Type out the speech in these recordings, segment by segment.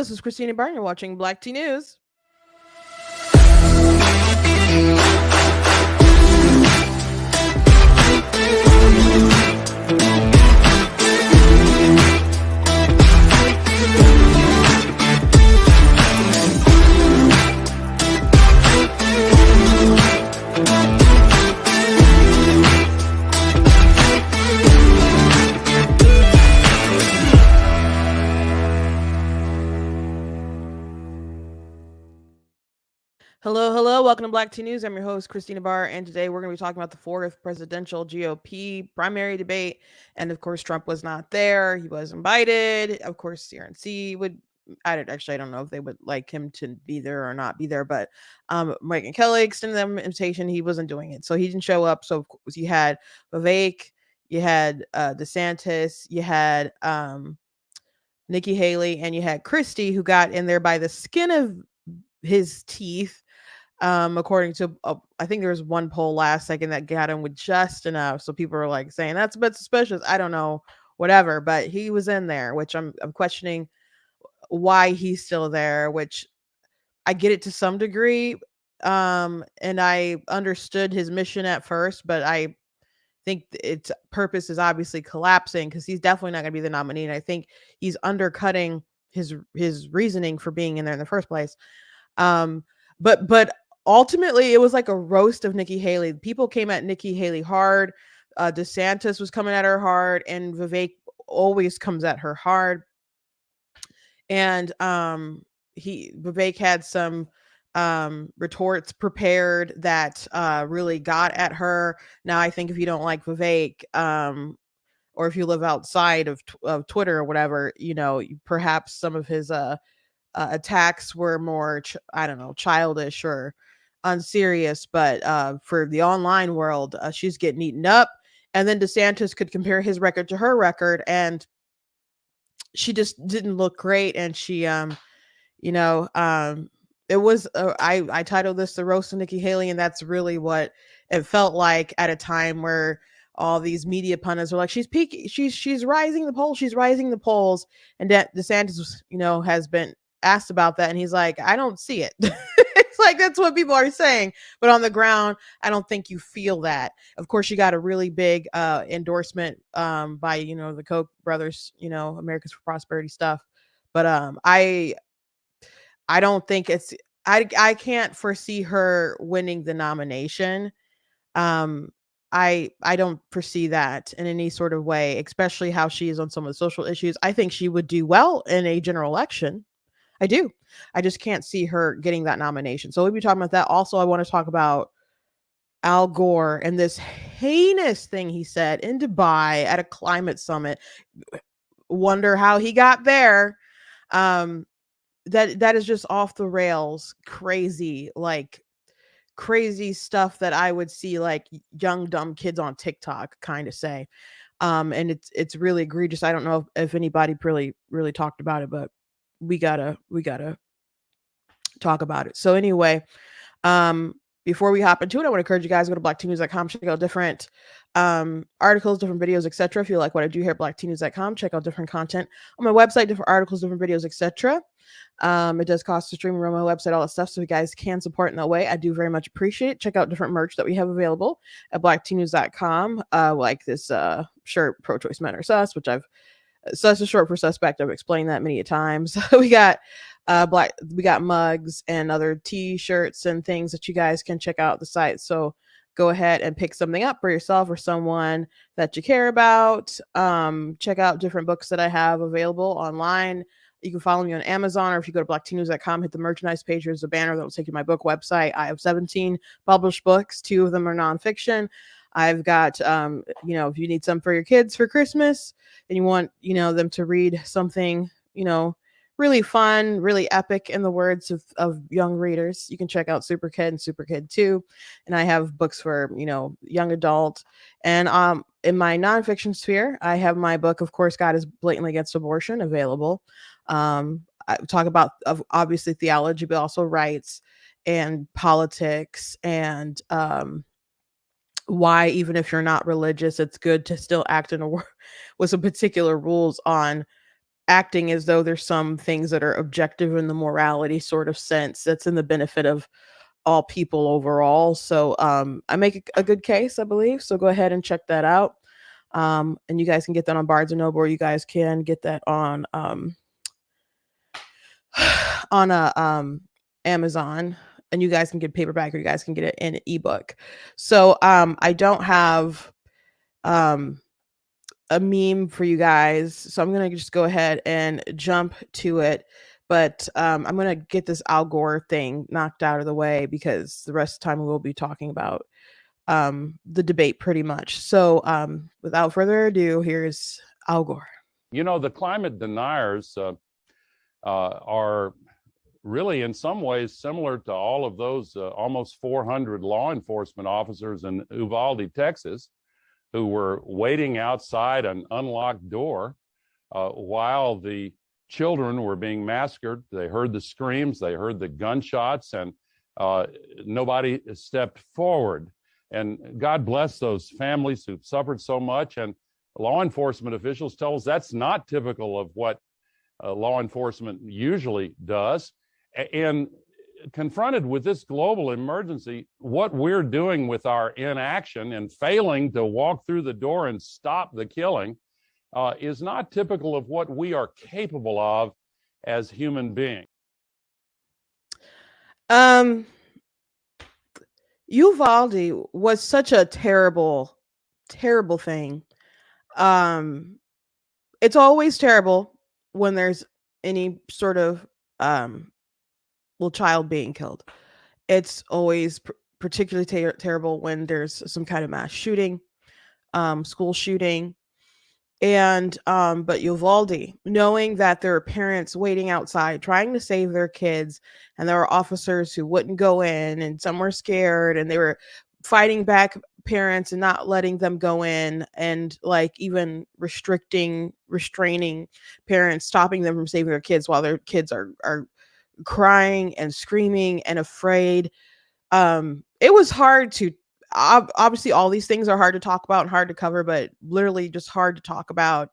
This is Christina Barr. You're watching Black Tea News. Hello. Welcome to Black Tea News. I'm your host, Christina Barr, and today we're going to be talking about the fourth presidential GOP primary debate. And of course, Trump was not there. He was invited. Of course, CRNC would. I don't know if they would like him to be there or not be there, but Mike and Kelly extended them an invitation. He wasn't doing it, so he didn't show up. So of course, you had Vivek, you had DeSantis, you had Nikki Haley, and you had Christie, who got in there by the skin of his teeth. According to I think there was one poll last second that got him with just enough, so people are like saying that's a bit suspicious. I don't know, whatever, but he was in there, which I'm questioning why he's still there, which I get it to some degree. And I understood his mission at first, but I think its purpose is obviously collapsing because he's definitely not going to be the nominee, and I think he's undercutting his reasoning for being in there in the first place. But ultimately, it was like a roast of Nikki Haley. People came at Nikki Haley hard. DeSantis was coming at her hard, and Vivek always comes at her hard. And Vivek had some retorts prepared that really got at her. Now, I think if you don't like Vivek, or if you live outside of Twitter or whatever, perhaps some of his attacks were more, childish or unserious. But for the online world, she's getting eaten up. And then DeSantis could compare his record to her record, and she just didn't look great. And she, it was, I titled this The Roast of Nikki Haley, and that's really what it felt like at a time where all these media pundits were like, she's peaking, she's rising the polls, and that DeSantis, has been asked about that, and he's like, I don't see it. It's like, that's what people are saying, but on the ground, I don't think you feel that. Of course, you got a really big endorsement by the Koch brothers, Americans for Prosperity stuff, but I don't think I can't foresee her winning the nomination. I don't foresee that in any sort of way, especially how she is on some of the social issues. I think she would do well in a general election. I do. I just can't see her getting that nomination. So we'll be talking about that. Also, I want to talk about Al Gore and this heinous thing he said in Dubai at a climate summit. Wonder how he got there. That is just off the rails, crazy stuff that I would see like young dumb kids on TikTok kind of say. And it's really egregious. I don't know if anybody really talked about it, but we gotta talk about it. So anyway, before we hop into it, I want to encourage you guys to go to blacktnews.com, check out different articles, different videos, etc. If you like what I do here at blacktnews.com, check out different content on my website, different articles, different videos, etc. It does cost to stream on my website, all that stuff, so you guys can support in that way. I do very much appreciate it. Check out different merch that we have available at blacktnews.com, like this shirt, Pro-Choice Men Are Sus, which sus is short for suspect. I've explained that many times. we got mugs and other t-shirts and things that you guys can check out the site. So go ahead and pick something up for yourself or someone that you care about. Check out different books that I have available online. You can follow me on Amazon, or if you go to blacktnews.com, hit the merchandise page, there's a banner that will take you to my book website. I have 17 published books. 2 of them are nonfiction. I've got, if you need some for your kids for Christmas and you want, them to read something, really fun, really epic in the words of young readers, you can check out Super Kid and Super Kid 2. And I have books for, young adult. And in my nonfiction sphere, I have my book, of course, God is Blatantly Against Abortion, available. I talk about obviously theology, but also rights and politics and why, even if you're not religious, it's good to still act with some particular rules on acting as though there's some things that are objective in the morality sort of sense that's in the benefit of all people overall. So I make a good case, I believe. So go ahead and check that out. And you guys can get that on Barnes and Noble, or you guys can get that on on Amazon, and you guys can get paperback, or you guys can get it in an ebook. So I don't have um a meme for you guys, so I'm gonna just go ahead and jump to it. But I'm gonna get this Al Gore thing knocked out of the way, because the rest of the time we'll be talking about the debate pretty much. So without further ado, here's Al Gore. You know, the climate deniers are really in some ways similar to all of those almost 400 law enforcement officers in Uvalde, Texas, who were waiting outside an unlocked door while the children were being massacred. They heard the screams, they heard the gunshots, and nobody stepped forward. And God bless those families who've suffered so much. And law enforcement officials tell us that's not typical of what law enforcement usually does. And confronted with this global emergency, what we're doing with our inaction and failing to walk through the door and stop the killing is not typical of what we are capable of as human beings. Uvalde was such a terrible, terrible thing. It's always terrible when there's any sort of little child being killed. It's always particularly terrible when there's some kind of mass shooting, school shooting. And but Uvalde, knowing that there are parents waiting outside trying to save their kids, and there were officers who wouldn't go in, and some were scared, and they were fighting back parents and not letting them go in, and like even restraining parents, stopping them from saving their kids while their kids are crying and screaming and afraid. It was hard to obviously all these things are hard to talk about and hard to cover, but literally just hard to talk about,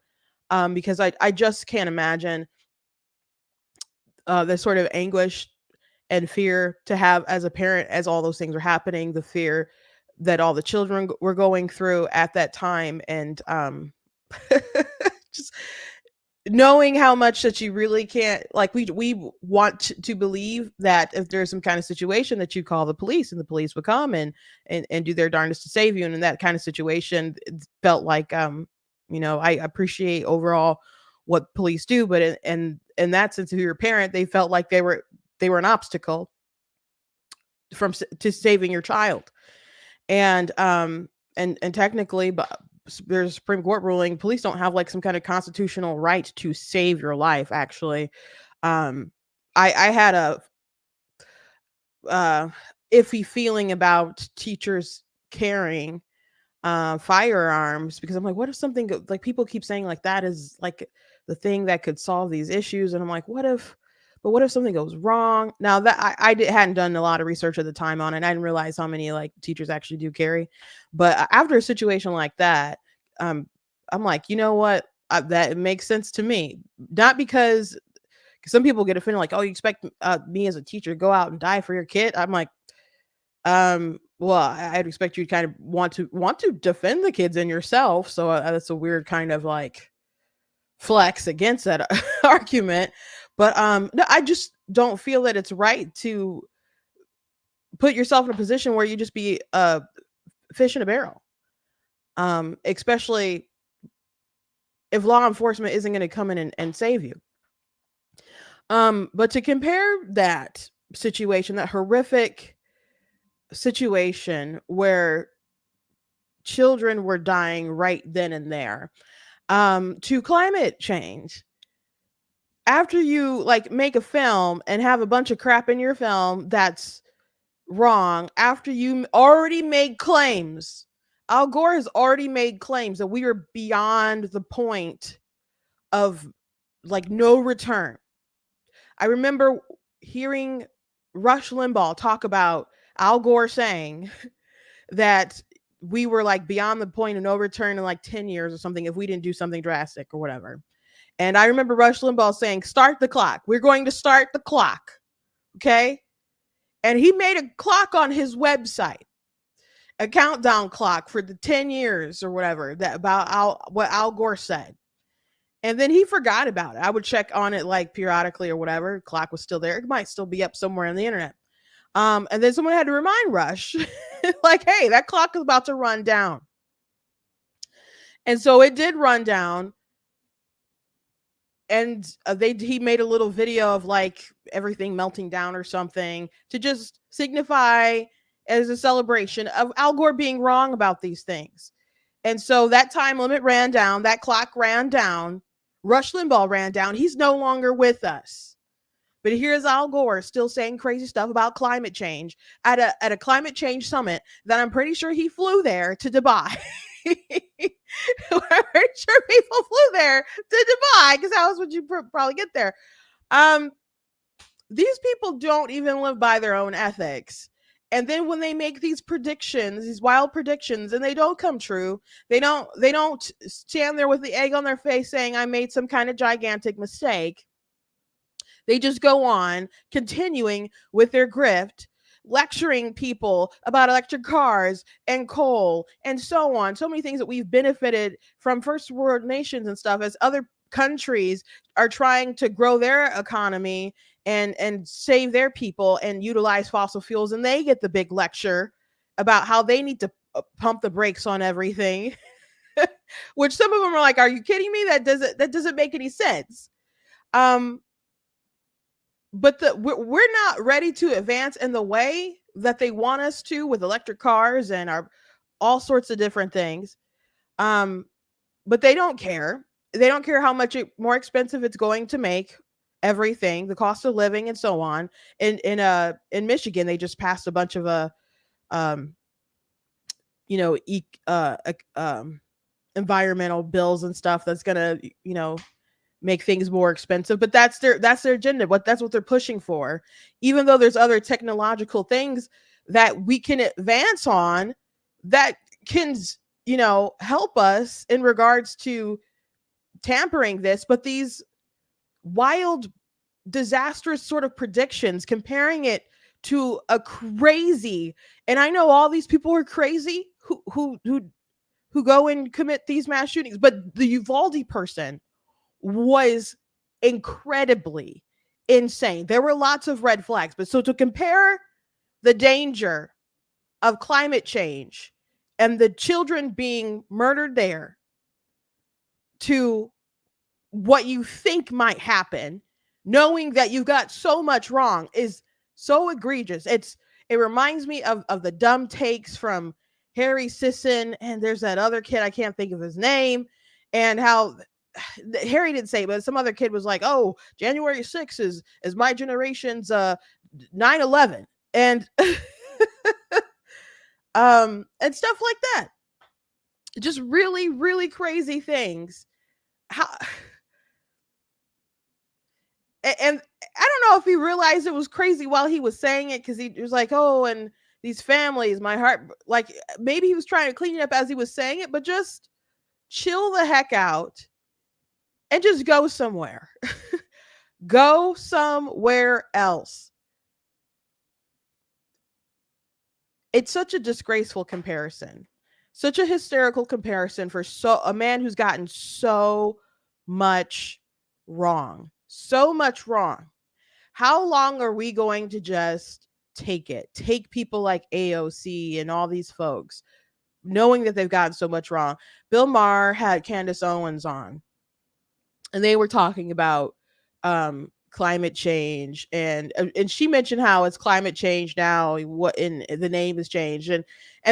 because I just can't imagine the sort of anguish and fear to have as a parent as all those things are happening, the fear that all the children were going through at that time, and just knowing how much that you really can't, like, we want to believe that if there's some kind of situation that you call the police and the police would come and do their darndest to save you. And in that kind of situation, it felt like I appreciate overall what police do, but in that sense, if you're a parent, they felt like they were an obstacle to saving your child. And technically, but there's a Supreme Court ruling, police don't have like some kind of constitutional right to save your life. Actually, I had a iffy feeling about teachers carrying firearms, because I'm like, what if something like, people keep saying like that is like the thing that could solve these issues, and I'm like, what if something goes wrong? Now that I hadn't done a lot of research at the time on it, I didn't realize how many like teachers actually do carry. But after a situation like that, I'm like, you know what? That makes sense to me. Not because some people get offended, like, oh, you expect me as a teacher to go out and die for your kid? I'm like, well, I'd expect you to kind of want to defend the kids and yourself. So that's a weird kind of like flex against that argument. But no, I just don't feel that it's right to put yourself in a position where you just be a fish in a barrel, especially if law enforcement isn't going to come in and save you. But to compare that situation, that horrific situation where children were dying right then and there, to climate change. After you like make a film and have a bunch of crap in your film that's wrong, after you already made claims, Al Gore has already made claims that we are beyond the point of like no return. I remember hearing Rush Limbaugh talk about Al Gore saying that we were like beyond the point of no return in like 10 years or something if we didn't do something drastic or whatever. And I remember Rush Limbaugh saying, "Start the clock. We're going to start the clock." Okay. And he made a clock on his website, a countdown clock for the 10 years or whatever, that about what Al Gore said. And then he forgot about it. I would check on it like periodically or whatever. Clock was still there. It might still be up somewhere on the internet. And then someone had to remind Rush, like, hey, that clock is about to run down. And so it did run down. And he made a little video of like everything melting down or something to just signify as a celebration of Al Gore being wrong about these things. And so that time limit ran down, that clock ran down, Rush Limbaugh ran down. He's no longer with us. But here's Al Gore still saying crazy stuff about climate change at a climate change summit that I'm pretty sure he flew there to Dubai. I'm pretty sure people flew there to Dubai because how else would you probably get there? These people don't even live by their own ethics. And then when they make these predictions, these wild predictions, and they don't come true, they don't stand there with the egg on their face saying, I made some kind of gigantic mistake. They just go on continuing with their grift, lecturing people about electric cars and coal and so on. So many things that we've benefited from first world nations and stuff as other countries are trying to grow their economy and save their people and utilize fossil fuels, and they get the big lecture about how they need to pump the brakes on everything. Which some of them are like, are you kidding me? That doesn't make any sense. But we're not ready to advance in the way that they want us to with electric cars and all sorts of different things. But they don't care. They don't care how much more expensive it's going to make everything, the cost of living and so on. In Michigan, they just passed a bunch of environmental bills and stuff that's gonna make things more expensive, but that's their agenda. That's what they're pushing for, even though there's other technological things that we can advance on that can help us in regards to tampering this. But these wild, disastrous sort of predictions, comparing it to a crazy, and I know all these people are crazy who go and commit these mass shootings, but the Uvalde person was incredibly insane. There were lots of red flags, but so to compare the danger of climate change and the children being murdered there to what you think might happen, knowing that you've got so much wrong, is so egregious. It reminds me of the dumb takes from Harry Sisson, and there's that other kid, I can't think of his name, and how Harry didn't say, but some other kid was like, "Oh, January 6th is my generation's 9/11," and and stuff like that. Just really, really crazy things. How and I don't know if he realized it was crazy while he was saying it, because he was like, "Oh, and these families, my heart," like maybe he was trying to clean it up as he was saying it, but just chill the heck out and just go somewhere. Go somewhere else. It's such a disgraceful comparison. Such a hysterical comparison for a man who's gotten so much wrong. So much wrong. How long are we going to just take it? Take people like AOC and all these folks, knowing that they've gotten so much wrong. Bill Maher had Candace Owens on, and they were talking about climate change, and she mentioned how it's climate change now, what in the name has changed, and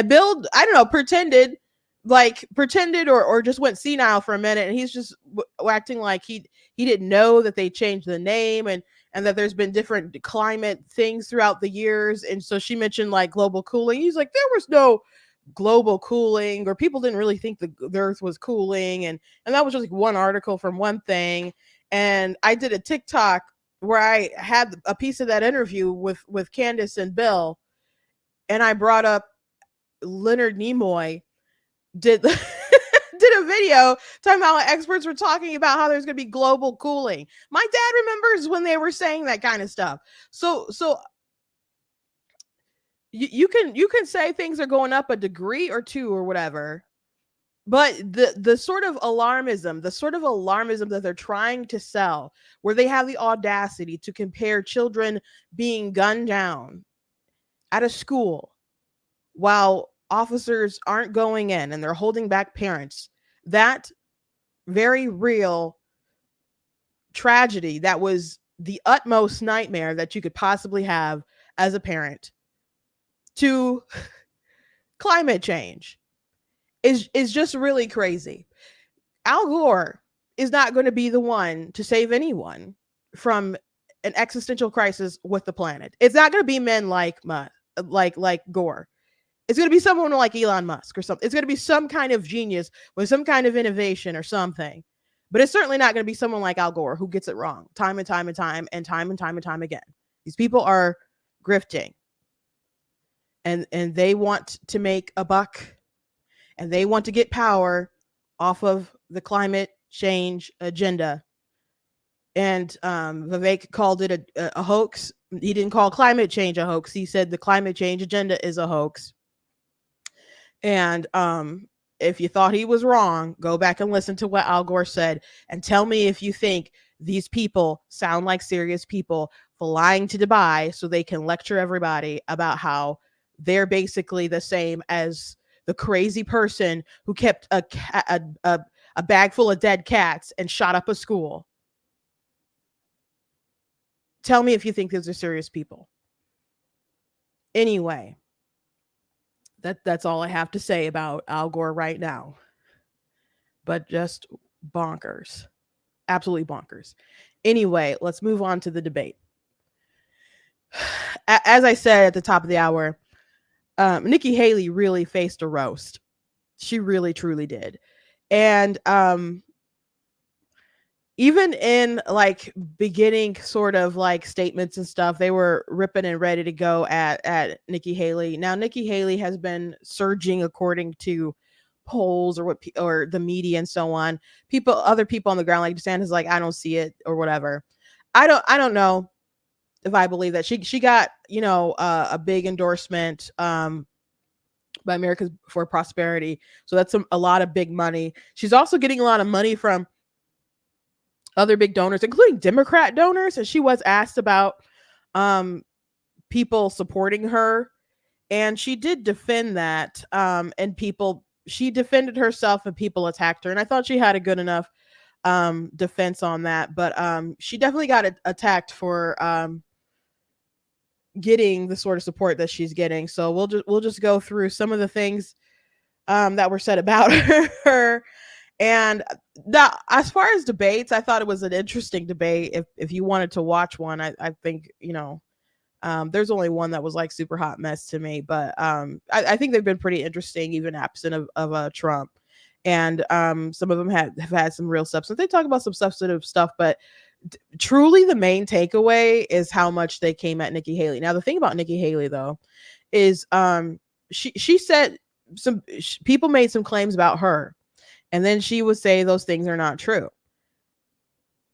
Bill, I don't know, pretended or just went senile for a minute, and he's just acting like he didn't know that they changed the name, and that there's been different climate things throughout the years. And so she mentioned like global cooling. He's like, there was no global cooling, or people didn't really think the earth was cooling, and that was just like one article from one thing. And I did a TikTok where I had a piece of that interview with Candace and Bill, and I brought up Leonard Nimoy did did a video talking about how experts were talking about how there's going to be global cooling. My dad remembers when they were saying that kind of stuff. So you can say things are going up a degree or two or whatever, but the sort of alarmism that they're trying to sell, where they have the audacity to compare children being gunned down at a school while officers aren't going in and they're holding back parents, that very real tragedy that was the utmost nightmare that you could possibly have as a parent, to climate change is just really crazy. Al Gore is not going to be the one to save anyone from an existential crisis with the planet. It's not going to be men like Gore. It's going to be someone like Elon Musk or something. It's going to be some kind of genius with some kind of innovation or something. But it's certainly not going to be someone like Al Gore who gets it wrong time and time and time and time and time and time again. These people are grifting, and they want to make a buck, and they want to get power off of the climate change agenda. And Vivek called it a hoax. He didn't call climate change a hoax. He said the climate change agenda is a hoax. And if you thought he was wrong, go back and listen to what Al Gore said and tell me if you think these people sound like serious people flying to Dubai so they can lecture everybody about how they're basically the same as the crazy person who kept a bag full of dead cats and shot up a school. Tell me if you think those are serious people. Anyway, that's all I have to say about Al Gore right now. But just bonkers. Absolutely bonkers. Anyway, let's move on to the debate. As I said at the top of the hour, Nikki Haley really faced a roast. She really, truly did. And even in like beginning sort of like statements and stuff, they were ripping and ready to go at Nikki Haley. Now, Nikki Haley has been surging according to polls or the media and so on. Other people on the ground, like DeSantis, like, I don't see it or whatever. I don't know if I believe that she got, a big endorsement by Americans for Prosperity. So that's a lot of big money. She's also getting a lot of money from other big donors, including Democrat donors. And she was asked about people supporting her, and she did defend that. She defended herself and people attacked her. And I thought she had a good enough defense on that. But she definitely got attacked for getting the sort of support that she's getting. So we'll just go through some of the things that were said about her. And as far as debates, I thought it was an interesting debate. If you wanted to watch one, I think, there's only one that was like super hot mess to me, but I think they've been pretty interesting, even absent of Trump. And some of them have had some real substance. They talk about some substantive stuff, but truly the main takeaway is how much they came at Nikki Haley. Now, the thing about Nikki Haley, though, is she said people made some claims about her, and then she would say those things are not true.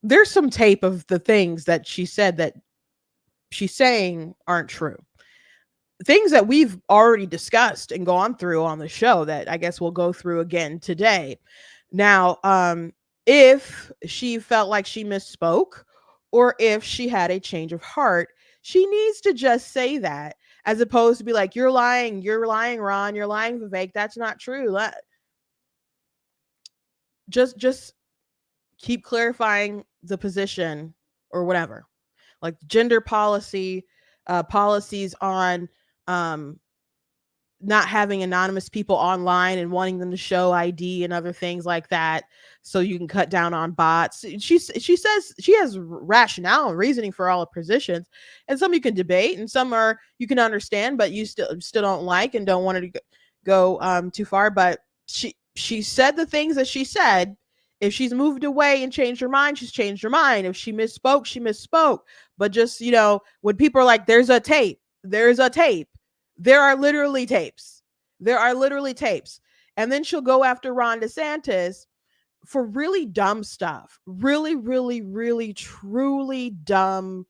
There's some tape of the things that she said that she's saying aren't true. Things that we've already discussed and gone through on the show that I guess we'll go through again today. Now, if she felt like she misspoke or if she had a change of heart, she needs to just say that, as opposed to be like, you're lying, Ron, you're lying, Vivek, that's not true. Just keep clarifying the position or whatever. Like gender policies on not having anonymous people online and wanting them to show ID and other things like that, so you can cut down on bots. She says she has rationale and reasoning for all the positions, and some you can debate, and some are you can understand, but you still don't like and don't want her to go too far. But she said the things that she said. If she's moved away and changed her mind, she's changed her mind. If she misspoke, she misspoke. But just, when people are like, there's a tape. There are literally tapes. And then she'll go after Ron DeSantis for really dumb stuff. Really, really, really, truly dumb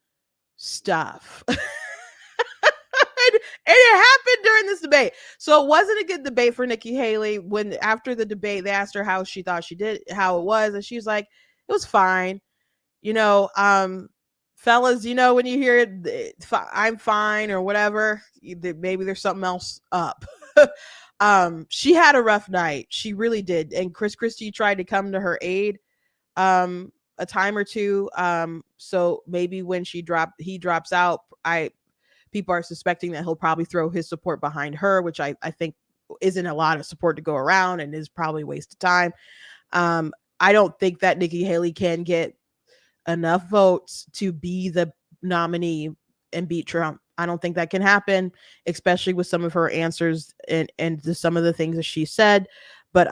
stuff. And it happened during this debate. So it wasn't a good debate for Nikki Haley. When after the debate, they asked her how she thought she did, how it was, and she's like, it was fine. Fellas, when you hear it, I'm fine or whatever, maybe there's something else up. She had a rough night. She really did. And Chris Christie tried to come to her aid a time or two. So maybe when he drops out, people are suspecting that he'll probably throw his support behind her, which I think isn't a lot of support to go around and is probably a waste of time. I don't think that Nikki Haley can get enough votes to be the nominee and beat Trump. I don't think that can happen, especially with some of her answers and some of the things that she said. But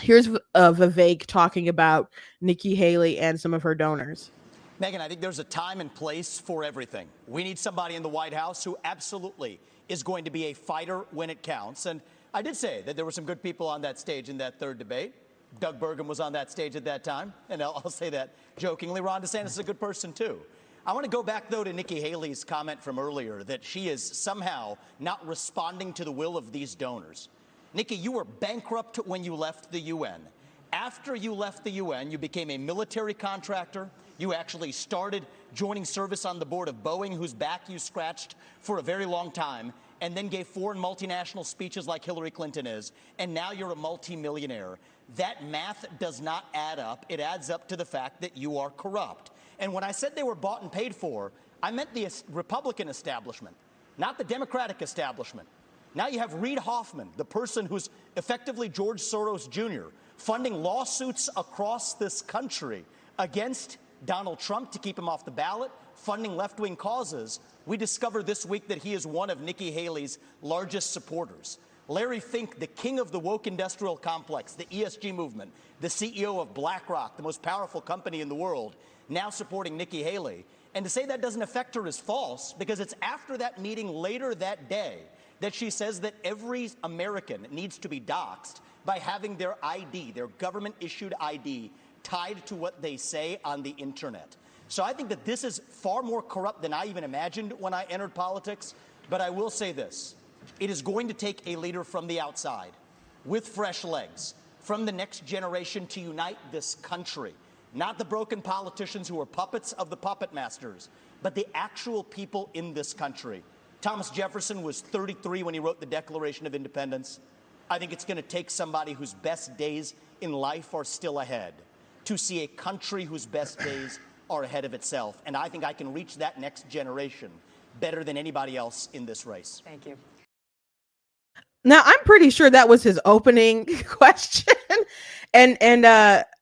here's Vivek talking about Nikki Haley and some of her donors. Megyn, I think there's a time and place for everything. We need somebody in the White House who absolutely is going to be a fighter when it counts. And I did say that there were some good people on that stage in that third debate. Doug Burgum was on that stage at that time, and I'll say that jokingly. Ron DeSantis is a good person, too. I want to go back, though, to Nikki Haley's comment from earlier that she is somehow not responding to the will of these donors. Nikki, you were bankrupt when you left the UN. After you left the UN, you became a military contractor. You actually started joining service on the board of Boeing, whose back you scratched for a very long time, and then gave foreign multinational speeches like Hillary Clinton is, and now you're a multimillionaire. That math does not add up. It adds up to the fact that you are corrupt. And when I said they were bought and paid for, I meant the Republican establishment, not the Democratic establishment. Now you have Reid Hoffman, the person who's effectively George Soros Jr., funding lawsuits across this country against Donald Trump to keep him off the ballot, funding left-wing causes. We discovered this week that he is one of Nikki Haley's largest supporters. Larry Fink, the king of the woke industrial complex, the ESG movement, the CEO of BlackRock, the most powerful company in the world, now supporting Nikki Haley. And to say that doesn't affect her is false, because it's after that meeting later that day that she says that every American needs to be doxxed by having their ID, their government-issued ID, tied to what they say on the internet. So I think that this is far more corrupt than I even imagined when I entered politics. But I will say this. It is going to take a leader from the outside, with fresh legs, from the next generation to unite this country. Not the broken politicians who are puppets of the puppet masters, but the actual people in this country. Thomas Jefferson was 33 when he wrote the Declaration of Independence. I think it's going to take somebody whose best days in life are still ahead to see a country whose best days are ahead of itself. And I think I can reach that next generation better than anybody else in this race. Thank you. Now, I'm pretty sure that was his opening question. And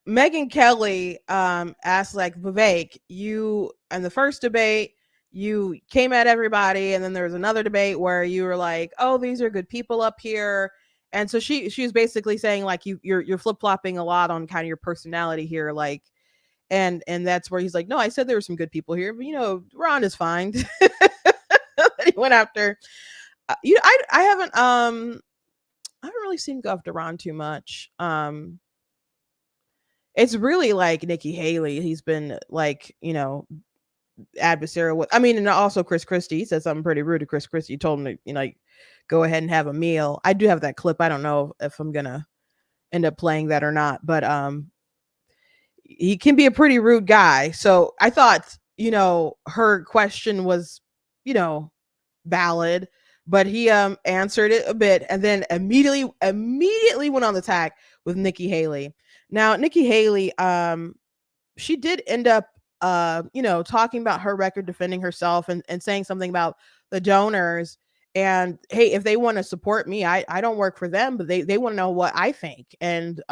Megyn Kelly asked, like, Vivek, you, in the first debate, you came at everybody. And then there was another debate where you were like, oh, these are good people up here. And so she was basically saying, like, you're flip-flopping a lot on kind of your personality here. Like, and that's where he's like, no, I said there were some good people here, but, Ron is fine. He went after... I haven't really seen him go after Ron too much. It's really like Nikki Haley. He's been like, adversarial with, and also Chris Christie. He said something pretty rude to Chris Christie. He told him to, go ahead and have a meal. I do have that clip. I don't know if I'm gonna end up playing that or not, but he can be a pretty rude guy. So I thought, her question was, valid. But he answered it a bit and then immediately went on the attack with Nikki Haley. Now, Nikki Haley, she did end up, talking about her record, defending herself and saying something about the donors. And, hey, if they want to support me, I don't work for them, but they want to know what I think. And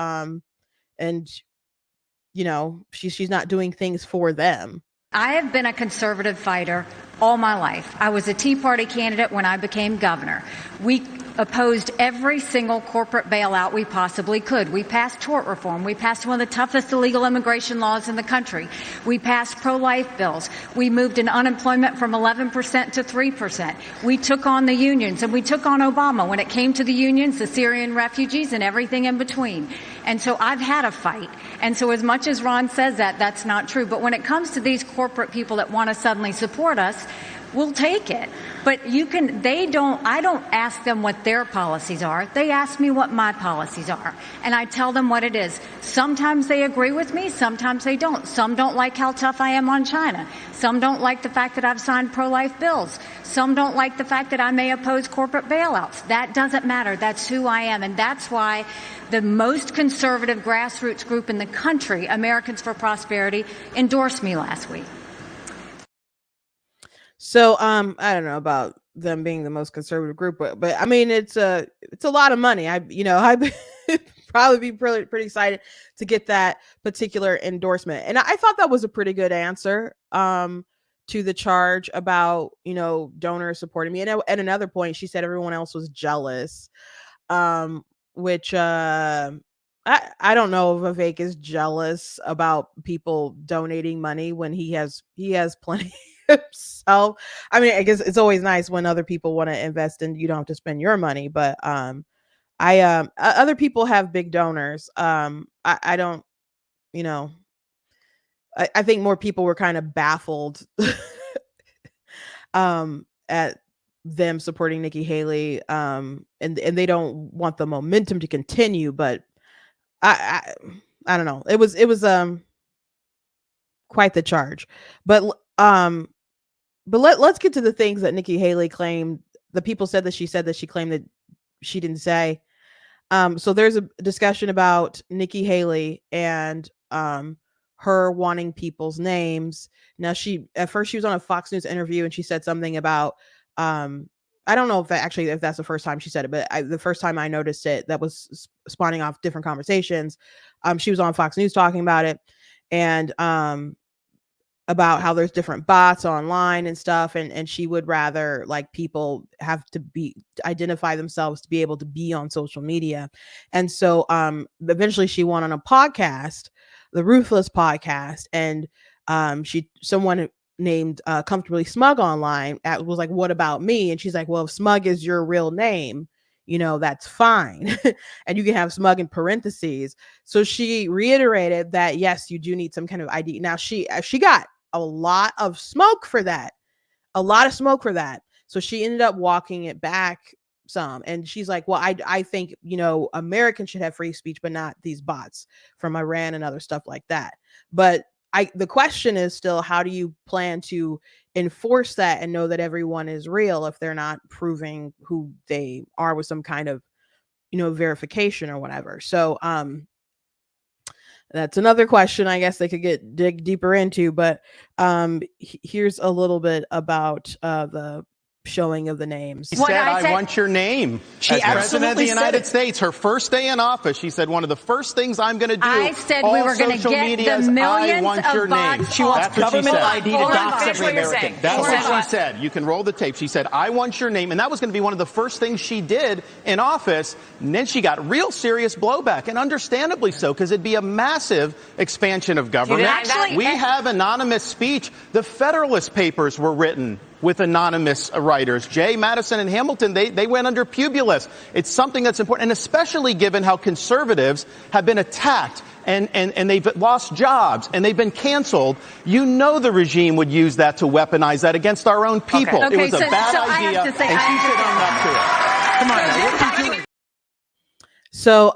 she's not doing things for them. I have been a conservative fighter all my life. I was a Tea Party candidate when I became governor. We opposed every single corporate bailout we possibly could. We passed tort reform. We passed one of the toughest illegal immigration laws in the country. We passed pro-life bills. We moved in unemployment from 11% to 3%. We took on the unions, and we took on Obama when it came to the unions, the Syrian refugees, and everything in between. And so I've had a fight. And so as much as Ron says that, that's not true. But when it comes to these corporate people that want to suddenly support us, we'll take it. But I don't ask them what their policies are. They ask me what my policies are. And I tell them what it is. Sometimes they agree with me, sometimes they don't. Some don't like how tough I am on China. Some don't like the fact that I've signed pro-life bills. Some don't like the fact that I may oppose corporate bailouts. That doesn't matter. That's who I am. And that's why the most conservative grassroots group in the country, Americans for Prosperity, endorsed me last week. So I don't know about them being the most conservative group, but I mean it's a lot of money. I'd probably be pretty excited to get that particular endorsement. And I thought that was a pretty good answer to the charge about, donors supporting me. And at another point, she said everyone else was jealous, which I don't know if Vivek is jealous about people donating money when he has plenty himself. I mean, I guess it's always nice when other people want to invest and you don't have to spend your money, but other people have big donors. I don't, I think more people were kind of baffled at them supporting Nikki Haley, and they don't want the momentum to continue, but I don't know. It was quite the charge, but let's get to the things that Nikki Haley claimed. The people said that she claimed that she didn't say. So there's a discussion about Nikki Haley and her wanting people's names. Now at first she was on a Fox News interview and she said something about I don't know if that's the first time she said it, but the first time I noticed it, that was spawning off different conversations. She was on Fox News talking about it and about how there's different bots online and stuff. And she would rather like people have to identify themselves to be able to be on social media. And so eventually she went on a podcast, the Ruthless podcast. And someone named Comfortably Smug online was like, what about me? And she's like, well, if Smug is your real name, that's fine. And you can have Smug in parentheses. So she reiterated that, yes, you do need some kind of ID. Now she got a lot of smoke for that. So she ended up walking it back some. And she's like, well, I think, Americans should have free speech, but not these bots from Iran and other stuff like that. But the question is still, how do you plan to enforce that and know that everyone is real if they're not proving who they are with some kind of, verification or whatever? So, that's another question I guess they could dig deeper into, but here's a little bit about the showing of the names. She said, I want your name. She as President of the United States, her first day in office, she said, one of the first things I'm going to do, I said we were going to get the millions I want of your name. She wants government ID to dox every American. That's what she said. You can roll the tape. She said, I want your name. And that was going to be one of the first things she did in office. And then she got real serious blowback, and understandably so, because it'd be a massive expansion of government. We have anonymous speech. The Federalist Papers were written with anonymous writers. Jay, Madison, and Hamilton, they went under Publius. It's something that's important, and especially given how conservatives have been attacked and they've lost jobs and they've been canceled. The regime would use that to weaponize that against our own people. Okay, it was a bad idea, and she should own up to it. Come on, now, what are you doing? So,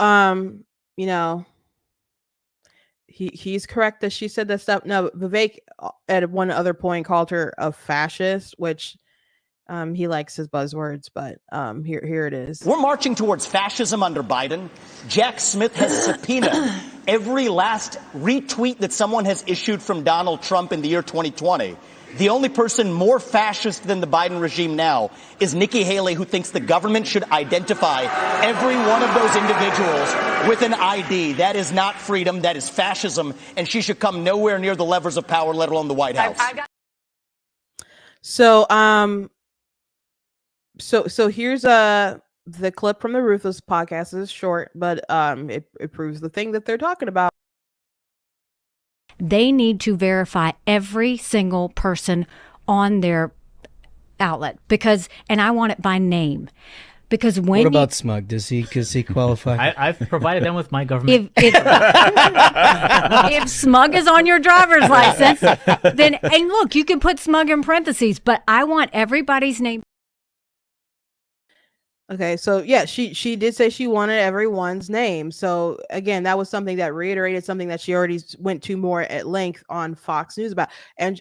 he's correct that she said that stuff. No, Vivek at one other point called her a fascist, which he likes his buzzwords, but here it is. We're marching towards fascism under Biden. Jack Smith has subpoenaed every last retweet that someone has issued from Donald Trump in the year 2020. The only person more fascist than the Biden regime now is Nikki Haley, who thinks the government should identify every one of those individuals with an ID. That is not freedom. That is fascism. And she should come nowhere near the levers of power, let alone the White House. So here's the clip from the Ruthless podcast. It's short, but it proves the thing that they're talking about. They need to verify every single person on their outlet and I want it by name. Because when what about Smug? Does he qualify? I've provided them with my government. If Smug is on your driver's license, then, and look, you can put Smug in parentheses, but I want everybody's name. Okay, so yeah, she did say she wanted everyone's name. So again, that was something that reiterated something that she already went to more at length on Fox News about. And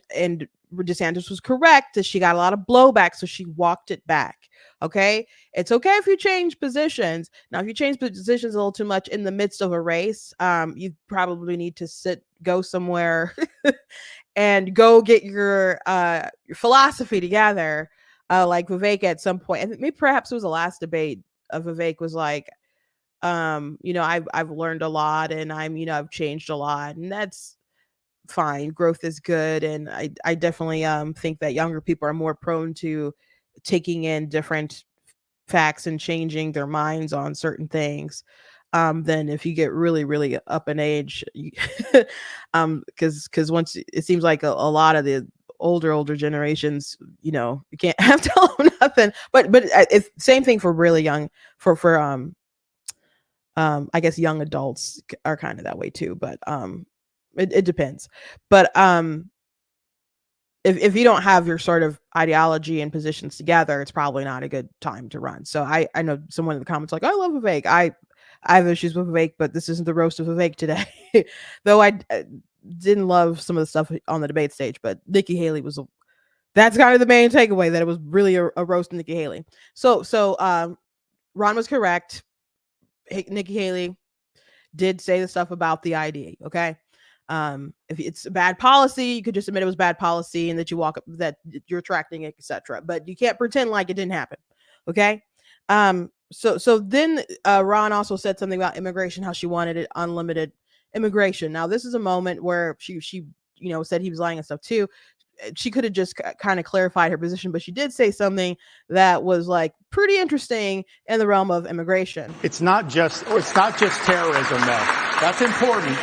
DeSantis was correct that she got a lot of blowback, so she walked it back. Okay, it's okay if you change positions. Now, if you change positions a little too much in the midst of a race, you probably need to go somewhere and go get your philosophy together. Like Vivek at some point, and maybe perhaps it was the last debate of Vivek was like, I've learned a lot and I've changed a lot, and that's fine. Growth is good. And I definitely think that younger people are more prone to taking in different facts and changing their minds on certain things than if you get really, really up in age. Because once it seems like a lot of the older generations, you can't have to tell them nothing. But it's same thing for really young, for I guess young adults are kind of that way too. But it depends. But if you don't have your sort of ideology and positions together, it's probably not a good time to run. So I know someone in the comments like, I love Vivek. I have issues with Vivek, but this isn't the roast of Vivek today. Though I didn't love some of the stuff on the debate stage, but Nikki Haley that's kind of the main takeaway, that it was really a roast of Nikki Haley. So Ron was correct. Nikki Haley did say the stuff about the ID. Okay. If it's a bad policy, you could just admit it was bad policy and that that you're attracting it, etc. But you can't pretend like it didn't happen. Okay. So then Ron also said something about immigration, how she wanted it unlimited immigration. Now, this is a moment where she said he was lying and stuff too. She could have just kind of clarified her position, but she did say something that was like pretty interesting in the realm of immigration. It's not just terrorism, though. That's important.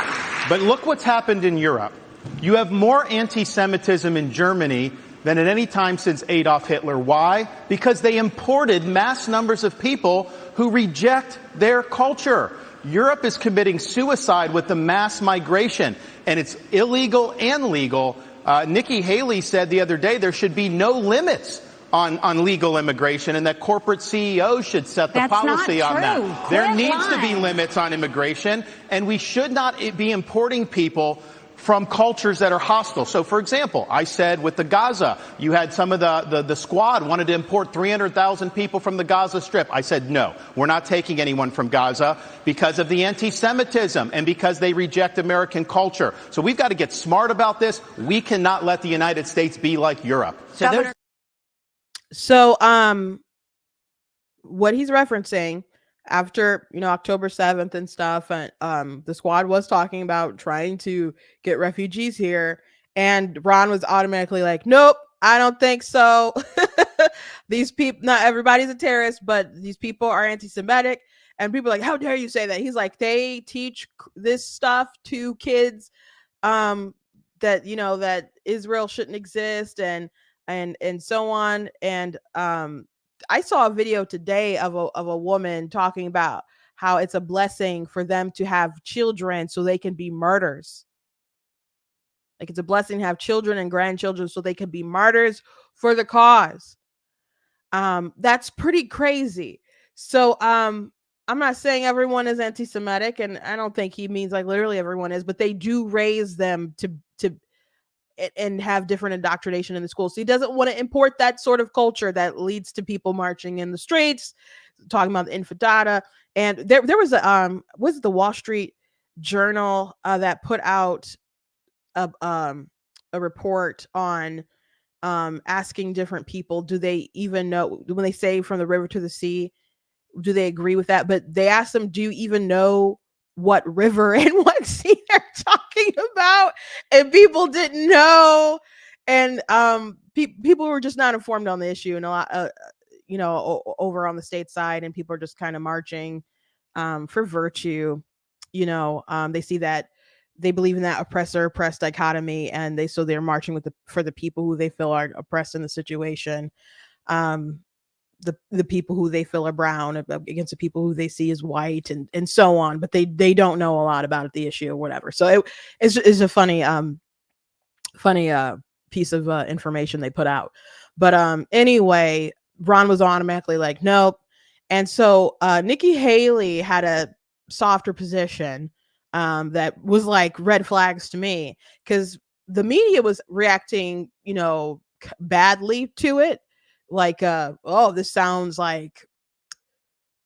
But look what's happened in Europe. You have more anti-Semitism in Germany than at any time since Adolf Hitler. Why? Because they imported mass numbers of people who reject their culture. Europe is committing suicide with the mass migration, and it's illegal and legal. Nikki Haley said the other day there should be no limits on legal immigration, and that corporate CEOs should set the policy on that. There needs to be limits on immigration, and we should not be importing people from cultures that are hostile. So, for example, I said with the Gaza, you had some of the squad wanted to import 300,000 people from the Gaza Strip. I said, no, we're not taking anyone from Gaza because of the anti-Semitism and because they reject American culture. So we've got to get smart about this. We cannot let the United States be like Europe. So what he's referencing, after October 7th and stuff, and the squad was talking about trying to get refugees here, and Ron was automatically like, nope, I don't think so. These people, not everybody's a terrorist, but these people are anti-Semitic. And people are like, how dare you say that? He's like, they teach this stuff to kids that that Israel shouldn't exist, and so on. And I saw a video today of a woman talking about how it's a blessing for them to have children so they can be martyrs. Like, it's a blessing to have children and grandchildren so they can be martyrs for the cause. That's pretty crazy. So I'm not saying everyone is anti-Semitic, and I don't think he means like literally everyone is, but they do raise them to and have different indoctrination in the schools. So he doesn't want to import that sort of culture that leads to people marching in the streets, talking about the infidata. And there was was it the Wall Street Journal that put out a report on asking different people, do they even know, when they say from the river to the sea, do they agree with that? But they asked them, do you even know what river and what sea they're talking about? And people didn't know. And people were just not informed on the issue, and a lot over on the state side, and people are just kind of marching for virtue. They see that they believe in that oppressor-oppressed dichotomy, and they're marching for the people who they feel are oppressed in the situation. the people who they feel are brown against the people who they see as white and so on, but they don't know a lot about the issue or whatever. So it's a funny piece of information they put out. But anyway, Ron was automatically like, nope. And so Nikki Haley had a softer position that was like red flags to me, because the media was reacting, badly to it. Like, oh, this sounds like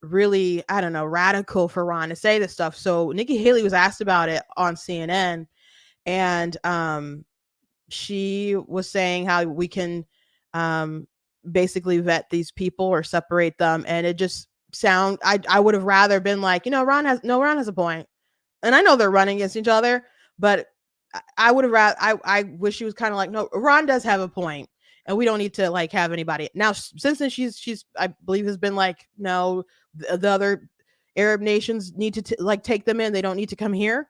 really, I don't know, radical for Ron to say this stuff. So Nikki Haley was asked about it on CNN, and she was saying how we can basically vet these people or separate them. And it just I would have rather been like, Ron has a point. And I know they're running against each other, but I would have rather, I wish she was kind of like, no, Ron does have a point, and we don't need to like have anybody now. Since then she's I believe has been like, no, the other Arab nations need to like take them in. They don't need to come here.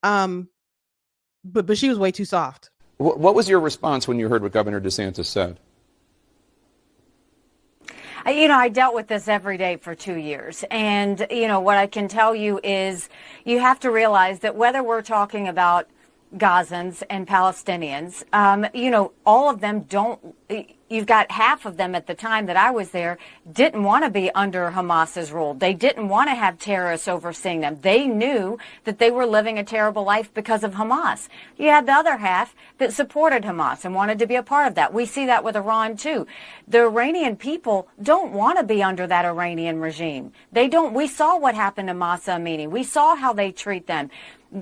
But she was way too soft. What was your response when you heard what Governor DeSantis said? I dealt with this every day for 2 years. And, what I can tell you is you have to realize that whether we're talking about Gazans and Palestinians, all of them don't, you've got half of them at the time that I was there didn't want to be under Hamas's rule. They didn't want to have terrorists overseeing them. They knew that they were living a terrible life because of Hamas. You had the other half that supported Hamas and wanted to be a part of that. We see that with Iran too. The Iranian people don't want to be under that Iranian regime. They don't. We saw what happened to Mahsa Amini. We saw how they treat them.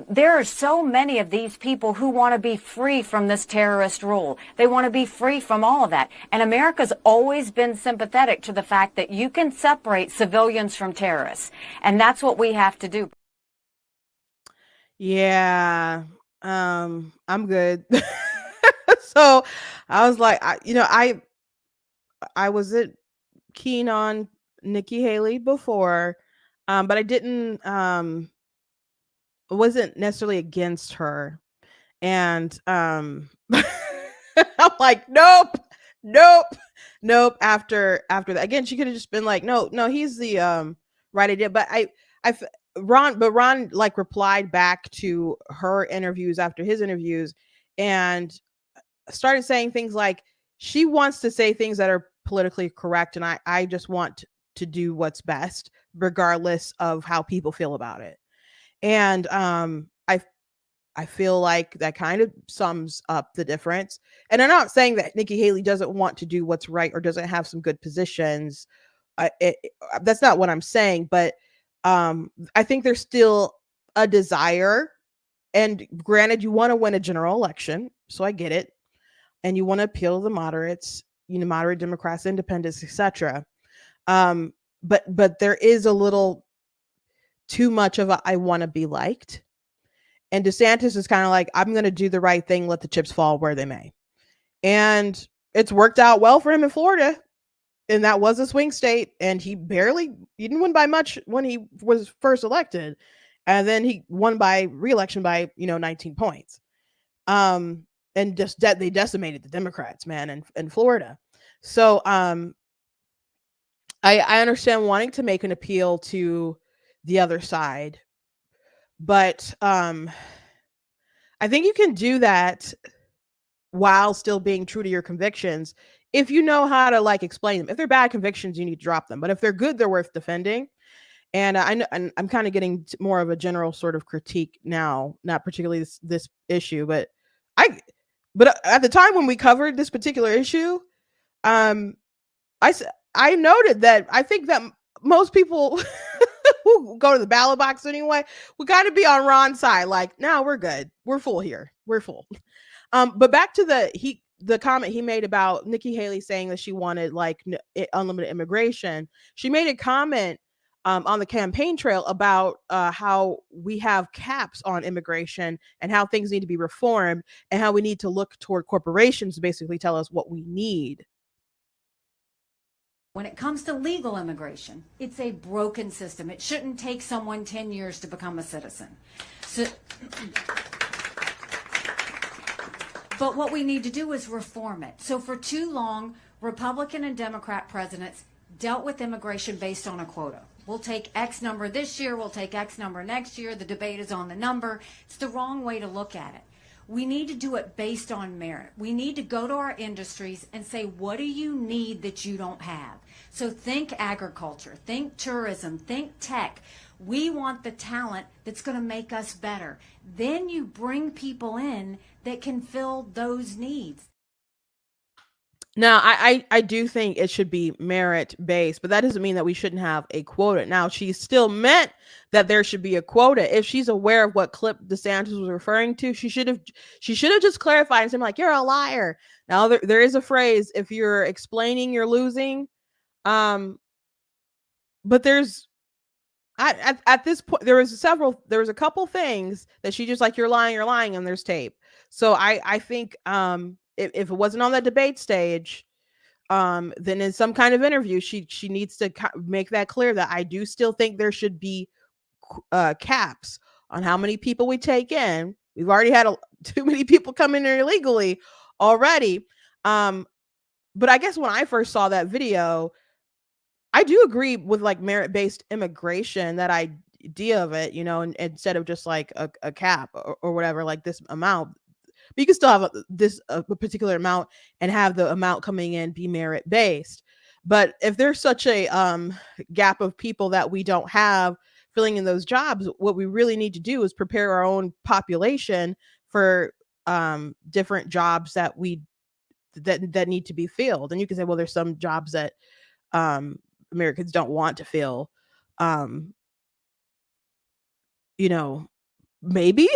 There are so many of these people who want to be free from this terrorist rule. They want to be free from all of that. And America's always been sympathetic to the fact that you can separate civilians from terrorists. And that's what we have to do. Yeah, I'm good. So I was like, I wasn't keen on Nikki Haley before, but I wasn't necessarily against her. And I'm like, nope. After that, again, she could have just been like, no, he's the right idea. But Ron like replied back to her interviews after his interviews and started saying things like, she wants to say things that are politically correct, and I just want to do what's best regardless of how people feel about it. And I feel like that kind of sums up the difference. And I'm not saying that Nikki Haley doesn't want to do what's right or doesn't have some good positions. That's not what I'm saying. But I think there's still a desire. And granted, you want to win a general election, so I get it. And you want to appeal to the moderates, moderate Democrats, independents, etc. But there is a little too much of I want to be liked. And DeSantis is kind of like, I'm going to do the right thing, let the chips fall where they may. And it's worked out well for him in Florida. And that was a swing state. And he didn't win by much when he was first elected. And then he won by re-election by, 19 points. And just they decimated the Democrats, man, in Florida. So I understand wanting to make an appeal to the other side. But I think you can do that while still being true to your convictions if you know how to like explain them. If they're bad convictions, you need to drop them. But if they're good, they're worth defending. And I'm kind of getting more of a general sort of critique now, not particularly this issue, but at the time when we covered this particular issue, I noted that I think that most people who go to the ballot box anyway, we got to be on Ron's side. Like, no, we're good. We're full here. We're full. But back to the comment he made about Nikki Haley saying that she wanted like unlimited immigration. She made a comment on the campaign trail about how we have caps on immigration and how things need to be reformed and how we need to look toward corporations to basically tell us what we need. When it comes to legal immigration, it's a broken system. It shouldn't take someone 10 years to become a citizen. But what we need to do is reform it. So for too long, Republican and Democrat presidents dealt with immigration based on a quota. We'll take X number this year, we'll take X number next year. The debate is on the number. It's the wrong way to look at it. We need to do it based on merit. We need to go to our industries and say, what do you need that you don't have? So think agriculture, think tourism, think tech. We want the talent that's going to make us better. Then you bring people in that can fill those needs. Now, I do think it should be merit based, but that doesn't mean that we shouldn't have a quota. Now, she still meant that there should be a quota. If she's aware of what clip DeSantis was referring to, she should have just clarified and said, like, you're a liar. Now, there is a phrase, if you're explaining, you're losing. But there's at this point, there was a couple things that she just like, you're lying, and there's tape. So I think if it wasn't on that debate stage, then in some kind of interview, she needs to make that clear that I do still think there should be caps on how many people we take in. We've already had too many people come in here illegally already. But I guess when I first saw that video, I do agree with like merit-based immigration, that idea of it, and instead of just like a cap or whatever, like this amount. But you can still have a particular amount and have the amount coming in be merit based. But if there's such a gap of people that we don't have filling in those jobs, what we really need to do is prepare our own population for different jobs that need to be filled. And you can say, well, there's some jobs that Americans don't want to fill. Maybe.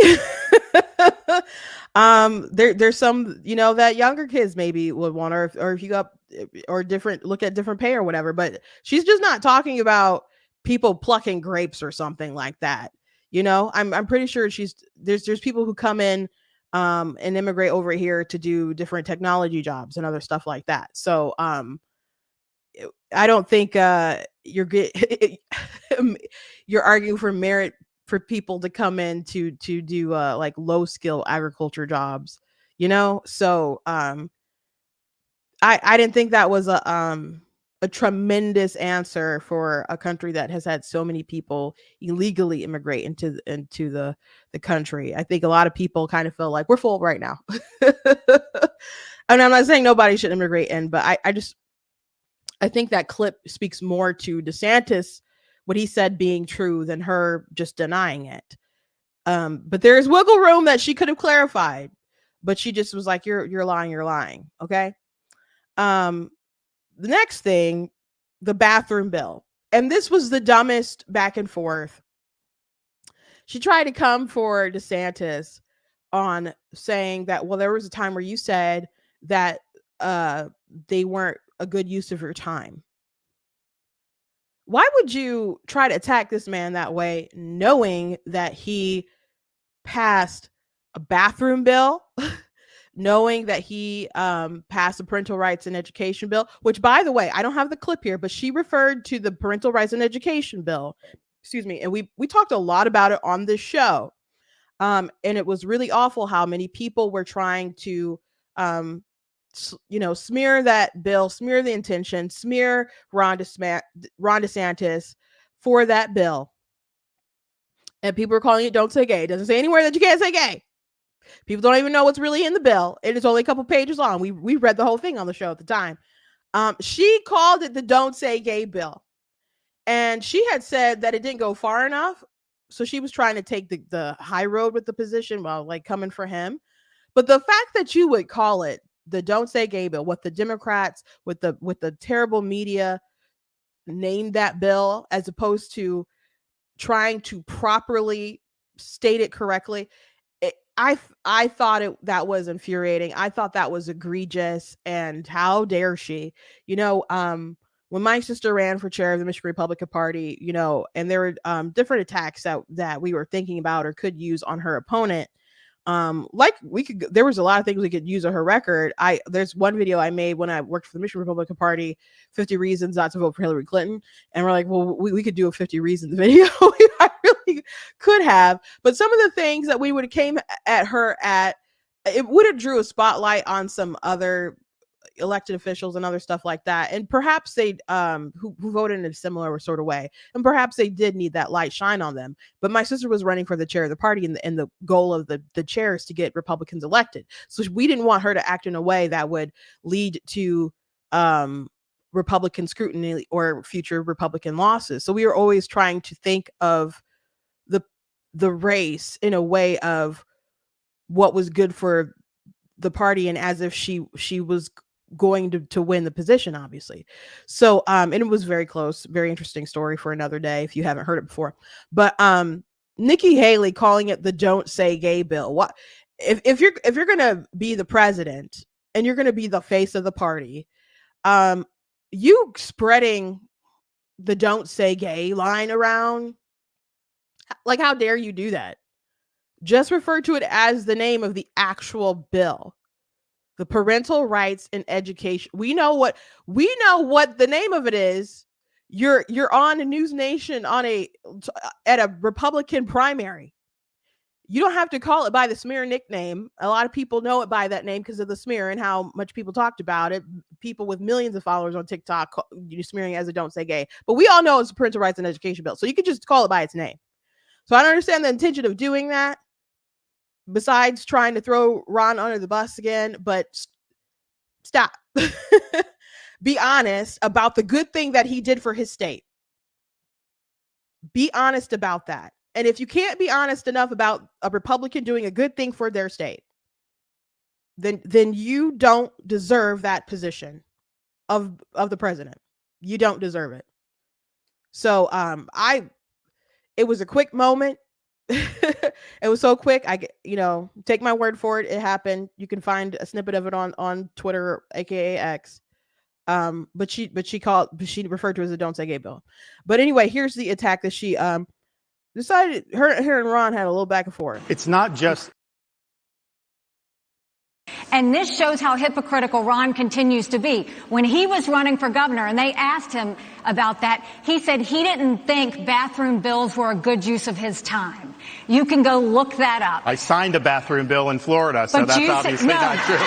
There's some, that younger kids maybe would want, or if you got, or look at different pay or whatever, but she's just not talking about people plucking grapes or something like that. I'm pretty sure there's people who come in and immigrate over here to do different technology jobs and other stuff like that. So I don't think you're arguing for merit for people to come in to do like low skill agriculture jobs, So I didn't think that was a tremendous answer for a country that has had so many people illegally immigrate into the country. I think a lot of people kind of feel like we're full right now. And I'm not saying nobody should immigrate in, but I think that clip speaks more to DeSantis, what he said being true, than her just denying it. But there's wiggle room that she could have clarified, but she just was like, you're lying. Okay. The next thing, the bathroom bill. And this was the dumbest back and forth. She tried to come for DeSantis on saying that, well, there was a time where you said that they weren't a good use of your time. Why would you try to attack this man that way, knowing that he passed a bathroom bill, knowing that he passed a parental rights and education bill, which, by the way, I don't have the clip here, but she referred to the parental rights and education bill. Excuse me. And we talked a lot about it on this show. And it was really awful how many people were trying to smear that bill, smear the intention, smear Ron DeSantis for that bill. And people are calling it Don't Say Gay. It doesn't say anywhere that you can't say gay. People don't even know what's really in the bill. It is only a couple pages long. We read the whole thing on the show at the time. She called it the Don't Say Gay bill. And she had said that it didn't go far enough. So she was trying to take the high road with the position while like coming for him. But the fact that you would call it the Don't Say Gay bill, what the Democrats with the terrible media named that bill, as opposed to trying to properly state it correctly, I thought that was infuriating. I thought that was egregious, and how dare she? When my sister ran for chair of the Michigan Republican Party, and there were different attacks that we were thinking about or could use on her opponent. There was a lot of things we could use on her record. There's one video I made when I worked for the Michigan Republican Party, 50 reasons not to vote for Hillary Clinton. And we're like, well, we could do a 50 reasons video. I really could have, but some of the things that we would have came at her at, it would have drew a spotlight on some other, elected officials and other stuff like that. And perhaps they who voted in a similar sort of way. And perhaps they did need that light shine on them. But my sister was running for the chair of the party, and the goal of the chair is to get Republicans elected. So we didn't want her to act in a way that would lead to Republican scrutiny or future Republican losses. So we were always trying to think of the race in a way of what was good for the party, and as if she was going to win the position, obviously. So and it was very close. Very interesting story for another day if you haven't heard it before. But Nikki Haley calling it the "Don't Say Gay" bill. What if you're gonna be the president and you're gonna be the face of the party, you spreading the "Don't Say Gay" line around, like, how dare you do that? Just refer to it as the name of the actual bill. The Parental Rights in Education. We know what the name of it is. You're on a News Nation at a Republican primary. You don't have to call it by the smear nickname. A lot of people know it by that name because of the smear and how much people talked about it. People with millions of followers on TikTok smearing as a "Don't Say Gay." But we all know it's a Parental Rights in Education bill. So you could just call it by its name. So I don't understand the intention of doing that, besides trying to throw Ron under the bus again. But stop. Be honest about the good thing that he did for his state. Be honest about that. And if you can't be honest enough about a Republican doing a good thing for their state, then you don't deserve that position of the president. You don't deserve it. So it was a quick moment. It was so quick. Take my word for it. It happened. You can find a snippet of it on Twitter, aka X. But she referred to it as a "Don't Say Gay" bill. But anyway, here's the attack that she decided. Her and Ron had a little back and forth. It's not just. And this shows how hypocritical Ron continues to be. When he was running for governor and they asked him about that, he said he didn't think bathroom bills were a good use of his time. You can go look that up. I signed a bathroom bill in Florida, so that's obviously not true.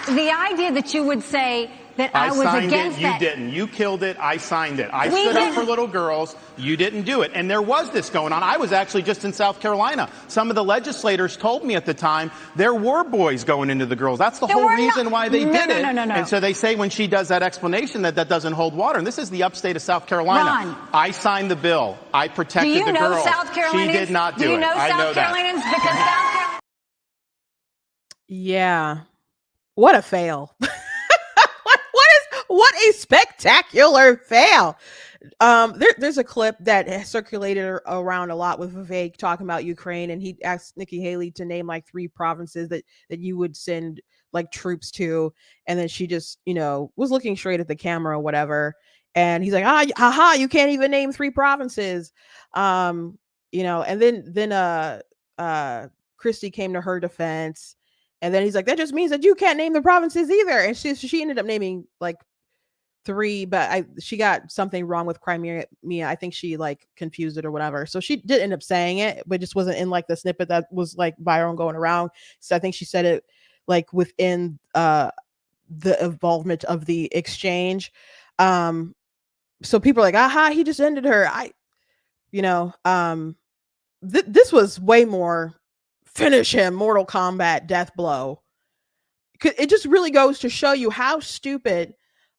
So the idea that you would say that I was against it, that. You didn't. You killed it. I signed it. I stood up for little girls. You didn't do it. And there was this going on. I was actually just in South Carolina. Some of the legislators told me at the time there were boys going into the girls. That's the whole reason why they did it. No. And so they say when she does that explanation that doesn't hold water. And this is the upstate of South Carolina. Ron, I signed the bill. I protected the girls. South Carolinians? She did not do it. Do you know South Carolinians? Because South Carolina. Yeah. What a fail. What a spectacular fail. There's a clip that has circulated around a lot with Vivek talking about Ukraine, and he asked Nikki Haley to name like 3 provinces that you would send like troops to, and then she just was looking straight at the camera or whatever, and he's like, you can't even name 3 provinces. And then Christie came to her defense, and then he's like, that just means that you can't name the provinces either, and she ended up naming like 3, but she got something wrong with Crimea. I think she like confused it or whatever. So she did end up saying it, but just wasn't in like the snippet that was like viral and going around. So I think she said it like within the involvement of the exchange. So people are like, he just ended her. This was way more finish him, Mortal Kombat death blow. It just really goes to show you how stupid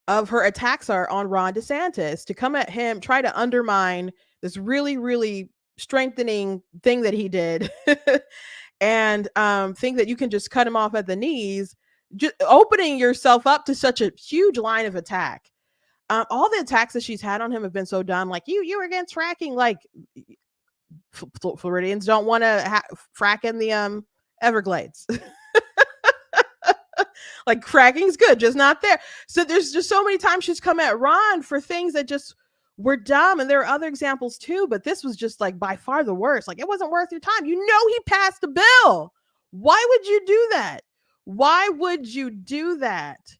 of her attacks are on Ron DeSantis, to come at him, try to undermine this really, really strengthening thing that he did, and think that you can just cut him off at the knees, just opening yourself up to such a huge line of attack. All the attacks that she's had on him have been so dumb. Like, you were against fracking. Like, Floridians don't want to frack in the Everglades. Like, fracking's good, just not there. So there's just so many times she's come at Ron for things that just were dumb. And there are other examples too, but this was just like by far the worst. Like, it wasn't worth your time. He passed the bill. Why would you do that? Why would you do that?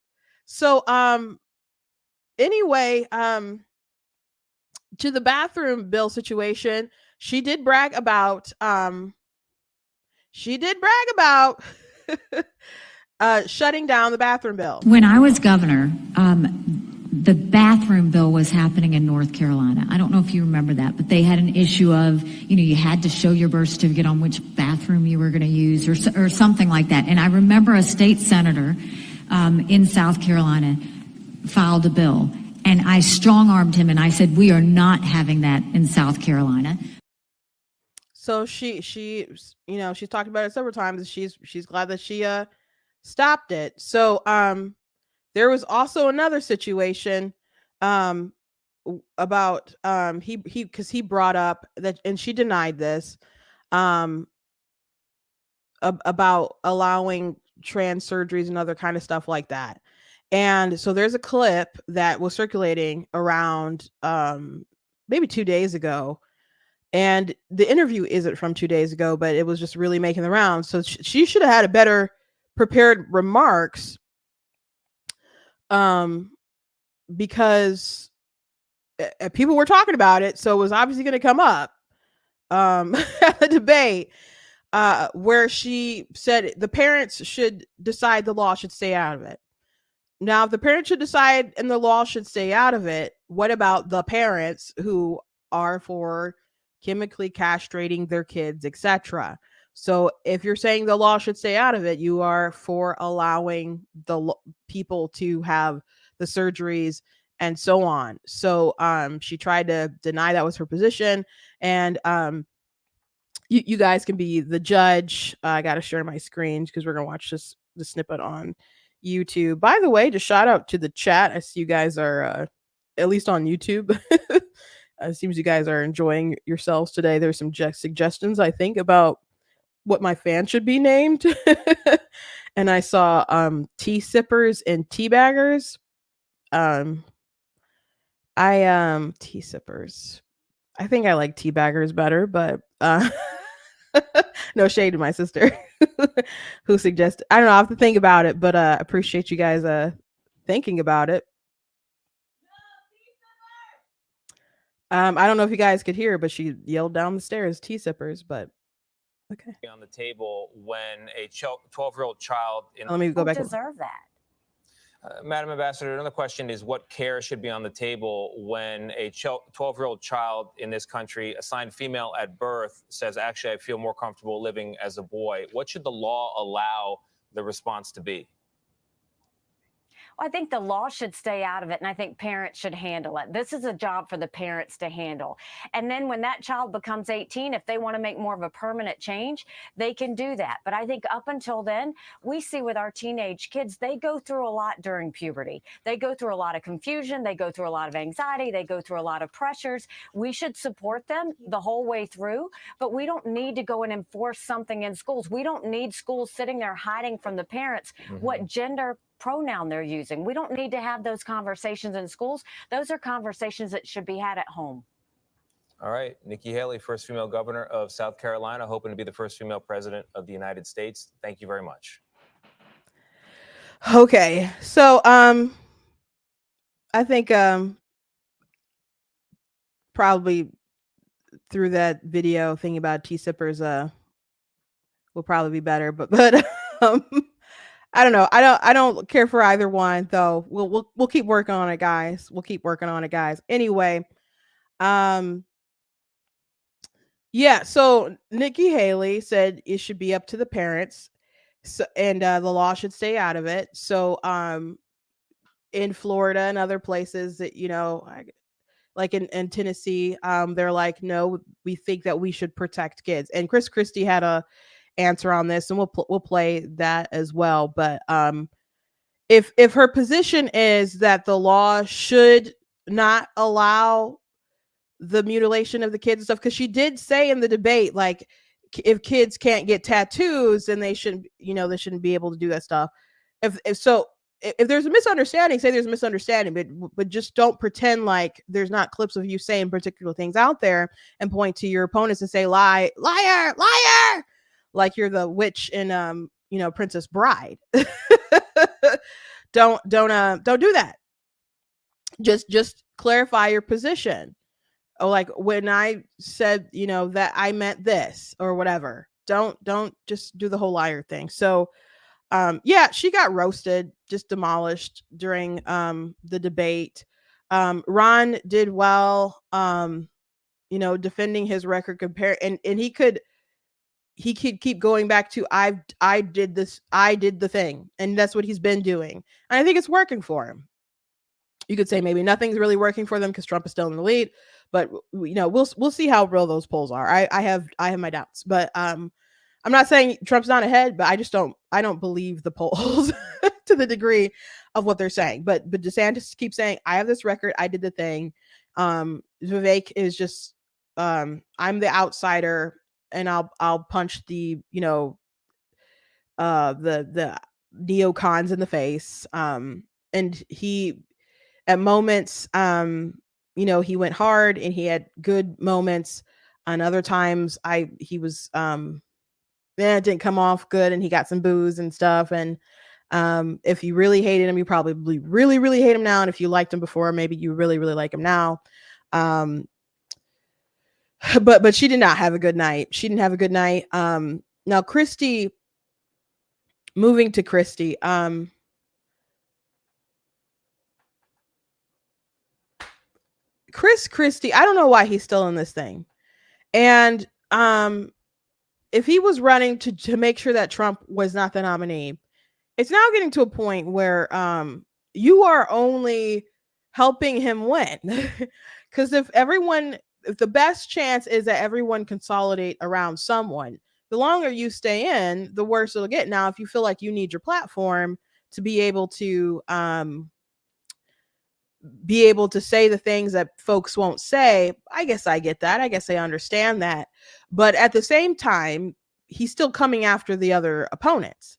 So anyway, to the bathroom bill situation, she did brag about she did brag about shutting down the bathroom bill. When I was governor, the bathroom bill was happening in North Carolina. I don't know if you remember that, but they had an issue of, you had to show your birth certificate on which bathroom you were going to use or something like that. And I remember a state senator in South Carolina filed a bill, and I strong-armed him and I said, we are not having that in South Carolina. So she she's talked about it several times. She's glad that she stopped it. So there was also another situation about he brought up that, and she denied this, about allowing trans surgeries and other kind of stuff like that. And so there's a clip that was circulating around maybe 2 days ago. And the interview isn't from 2 days ago, but it was just really making the rounds. So she should have had a better prepared remarks, because people were talking about it. So it was obviously going to come up at the debate, where she said the parents should decide the law should stay out of it. Now, if the parents should decide and the law should stay out of it, what about the parents who are for chemically castrating their kids, etc.? So if you're saying the law should stay out of it, you are for allowing the people to have the surgeries and so on. So she tried to deny that was her position. And you guys can be the judge. I got to share my screen because we're going to watch the snippet on YouTube. By the way, just shout out to the chat. I see you guys are at least on YouTube. It seems you guys are enjoying yourselves today. There's some suggestions, I think, about what my fan should be named. And I saw tea sippers and tea baggers. Tea sippers. I think I like tea baggers better, but no shade to my sister who suggested. I don't know, I have to think about it, but appreciate you guys thinking about it. I don't know if you guys could hear, but she yelled down the stairs, tea sippers, but okay. On the table when a 12-year-old child let me go back. Deserve that. Madam Ambassador, another question is what care should be on the table when a 12-year-old child in this country assigned female at birth says, actually, I feel more comfortable living as a boy? What should the law allow the response to be? Well, I think the law should stay out of it, and I think parents should handle it. This is a job for the parents to handle. And then when that child becomes 18, if they want to make more of a permanent change, they can do that. But I think up until then, we see with our teenage kids, they go through a lot during puberty. They go through a lot of confusion. They go through a lot of anxiety. They go through a lot of pressures. We should support them the whole way through, but we don't need to go and enforce something in schools. We don't need schools sitting there hiding from the parents what gender pronoun they're using. We don't need to have those conversations in schools. Those are conversations that should be had at home. All right. Nikki Haley, first female governor of South Carolina, hoping to be the first female president of the United States. Thank you very much. Okay. So I think probably through that video thing about tea sippers will probably be better, but I don't know. I don't care for either one though. We'll keep working on it, guys. We'll keep working on it, guys. Anyway, yeah, so Nikki Haley said it should be up to the parents. So, and the law should stay out of it. So in Florida and other places that, like in Tennessee, they're like, no, we think that we should protect kids. And Chris Christie had a answer on this, and we'll play that as well. But if her position is that the law should not allow the mutilation of the kids and stuff, because she did say in the debate, like, if kids can't get tattoos, then they shouldn't be able to do that stuff. If there's a misunderstanding, say there's a misunderstanding, but just don't pretend like there's not clips of you saying particular things out there and point to your opponents and say, liar, liar, like you're the witch in Princess Bride. Don't do that. Just clarify your position. Or like when I said, that I meant this or whatever. don't just do the whole liar thing. So yeah, she got roasted, just demolished during the debate. Ron did well, defending his record and he could keep going back to I did the thing, and that's what he's been doing. And I think it's working for him. You could say maybe nothing's really working for them because Trump is still in the lead, but we'll see how real those polls are. I have my doubts, but I'm not saying Trump's not ahead, but I don't believe the polls to the degree of what they're saying. But DeSantis keeps saying, I have this record, I did the thing. Vivek is just I'm the outsider, and I'll punch the the neocons in the face. And he at moments he went hard and he had good moments. And other times he was it didn't come off good, and he got some boos and stuff. And if you really hated him, you probably really, really hate him now. And if you liked him before, maybe you really, really like him now. But she did not have a good night. She didn't have a good night. Now Christie, moving to Christie, Chris Christie, I don't know why he's still in this thing. And if he was running to make sure that Trump was not the nominee, it's now getting to a point where you are only helping him win. Because if the best chance is that everyone consolidate around someone, the longer you stay in, the worse it'll get. Now, if you feel like you need your platform to be able to say the things that folks won't say, I guess I get that. I guess I understand that. But at the same time, he's still coming after the other opponents.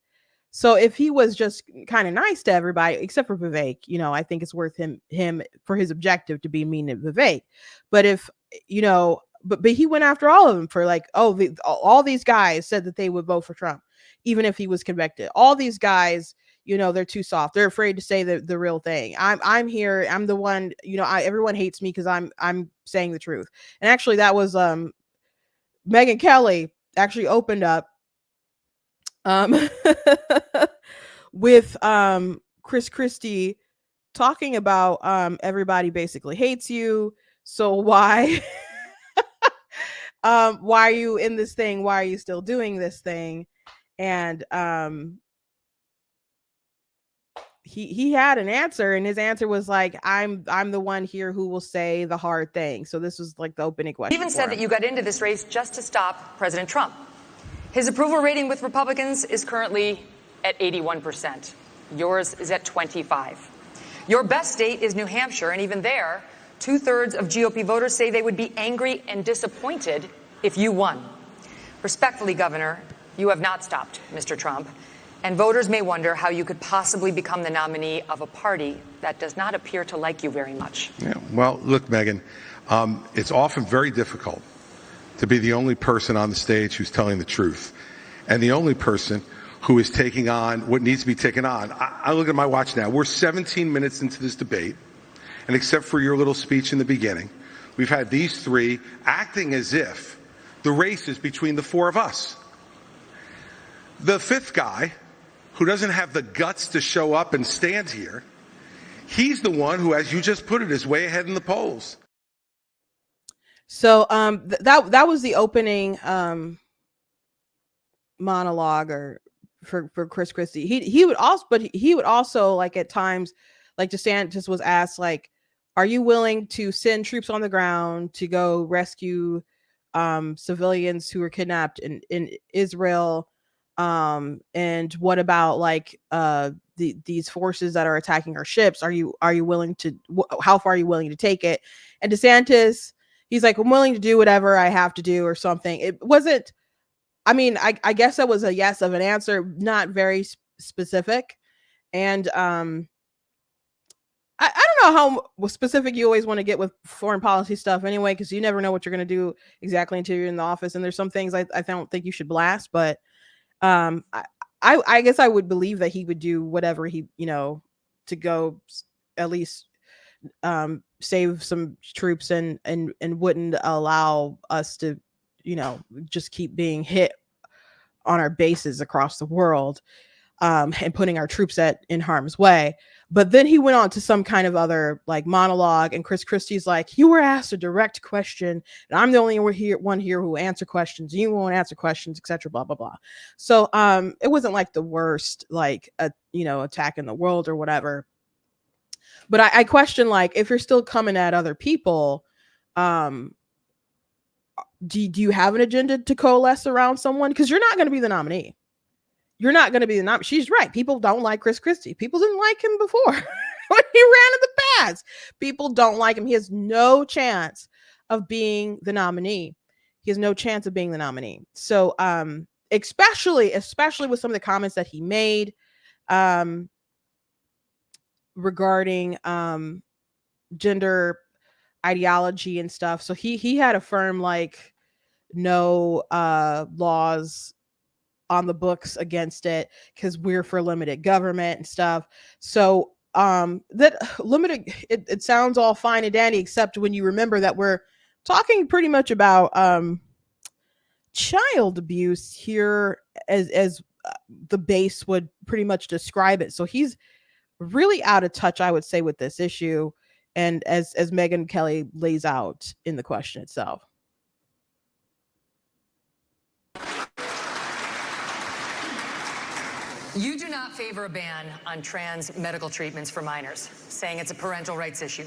So if he was just kind of nice to everybody, except for Vivek, I think it's worth him for his objective to be mean to Vivek. But if, but he went after all of them for like, all these guys said that they would vote for Trump, even if he was convicted. All these guys, they're too soft. They're afraid to say the real thing. I'm here. I'm the one, everyone hates me because I'm saying the truth. And actually that was Megyn Kelly actually opened up with Chris Christie talking about everybody basically hates you. So why why are you in this thing? Why are you still doing this thing? And he had an answer, and his answer was like, I'm the one here who will say the hard thing. So this was like the opening question. He even said that you got into this race just to stop President Trump. His approval rating with Republicans is currently at 81%. Yours is at 25%. Your best state is New Hampshire, and even there, 2/3 of GOP voters say they would be angry and disappointed if you won. Respectfully, Governor, you have not stopped Mr. Trump, and voters may wonder how you could possibly become the nominee of a party that does not appear to like you very much. Yeah, well, look, Megyn, it's often very difficult to be the only person on the stage who's telling the truth, and the only person who is taking on what needs to be taken on. I look at my watch now. We're 17 minutes into this debate, and except for your little speech in the beginning, we've had these three acting as if the race is between the four of us. The fifth guy, who doesn't have the guts to show up and stand here, he's the one who, as you just put it, is way ahead in the polls. So that was the opening monologue or for Chris Christie. He would also like at times, like DeSantis was asked, like, are you willing to send troops on the ground to go rescue civilians who were kidnapped in Israel? And what about like these forces that are attacking our ships? Are you willing to, how far are you willing to take it? And DeSantis, he's like, I'm willing to do whatever I have to do or something. It wasn't, I mean, I guess that was a yes of an answer, not very specific. And I don't know how specific you always want to get with foreign policy stuff anyway, because you never know what you're going to do exactly until you're in the office. And there's some things I don't think you should blast, but I guess I would believe that he would do whatever he, to go at least save some troops and wouldn't allow us to, just keep being hit on our bases across the world, and putting our troops in harm's way. But then he went on to some kind of other like monologue, and Chris Christie's like, you were asked a direct question, and I'm the only one here who will answer questions. You won't answer questions, etc. Blah blah blah. So it wasn't like the worst like attack in the world or whatever. But I question, like, if you're still coming at other people, do you have an agenda to coalesce around someone? Because you're not going to be the nominee. You're not going to be the nominee. She's right. People don't like Chris Christie. People didn't like him before when he ran in the past. People don't like him. He has no chance of being the nominee. He has no chance of being the nominee. So especially with some of the comments that he made regarding gender ideology and stuff. So he had a firm like no laws on the books against it because we're for limited government and stuff. So that limited, it sounds all fine and dandy, except when you remember that we're talking pretty much about child abuse here as the base would pretty much describe it. So he's really out of touch, I would say, with this issue, and as Megyn Kelly lays out in the question itself. You do not favor a ban on trans medical treatments for minors, saying it's a parental rights issue.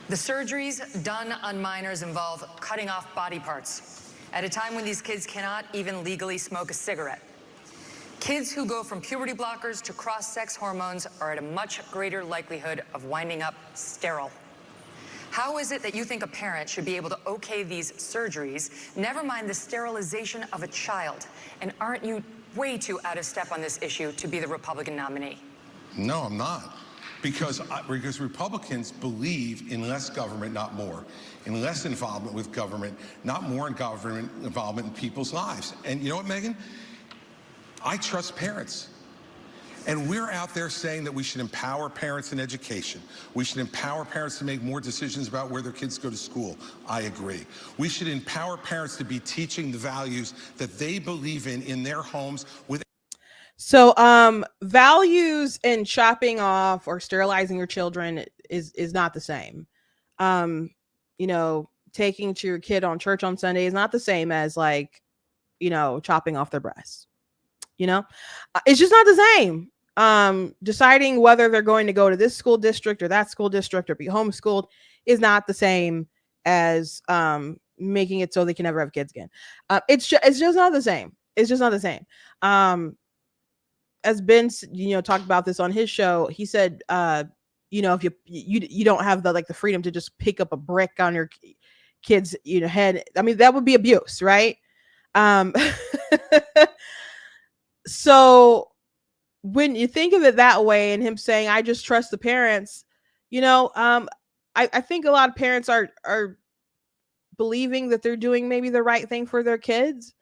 The surgeries done on minors involve cutting off body parts at a time when these kids cannot even legally smoke a cigarette. Kids who go from puberty blockers to cross-sex hormones are at a much greater likelihood of winding up sterile. How is it that you think a parent should be able to okay these surgeries, never mind the sterilization of a child? And aren't you way too out of step on this issue to be the Republican nominee? No, I'm not. Because Republicans believe in less government, not more. In less involvement with government, not more in government involvement in people's lives. And you know what, Megyn? I trust parents. And we're out there saying that we should empower parents in education. We should empower parents to make more decisions about where their kids go to school. I agree. We should empower parents to be teaching the values that they believe in their homes with. So values in chopping off or sterilizing your children is not the same. Taking to your kid on church on Sunday is not the same as like, chopping off their breasts. It's just not the same. Deciding whether they're going to go to this school district or that school district or be homeschooled is not the same as making it so they can never have kids again. It's just not the same. It's just not the same. As Ben, talked about this on his show, he said, if you don't have the freedom to just pick up a brick on your kid's head. I mean, that would be abuse, right? So when you think of it that way, and him saying, I just trust the parents, I think a lot of parents are believing that they're doing maybe the right thing for their kids.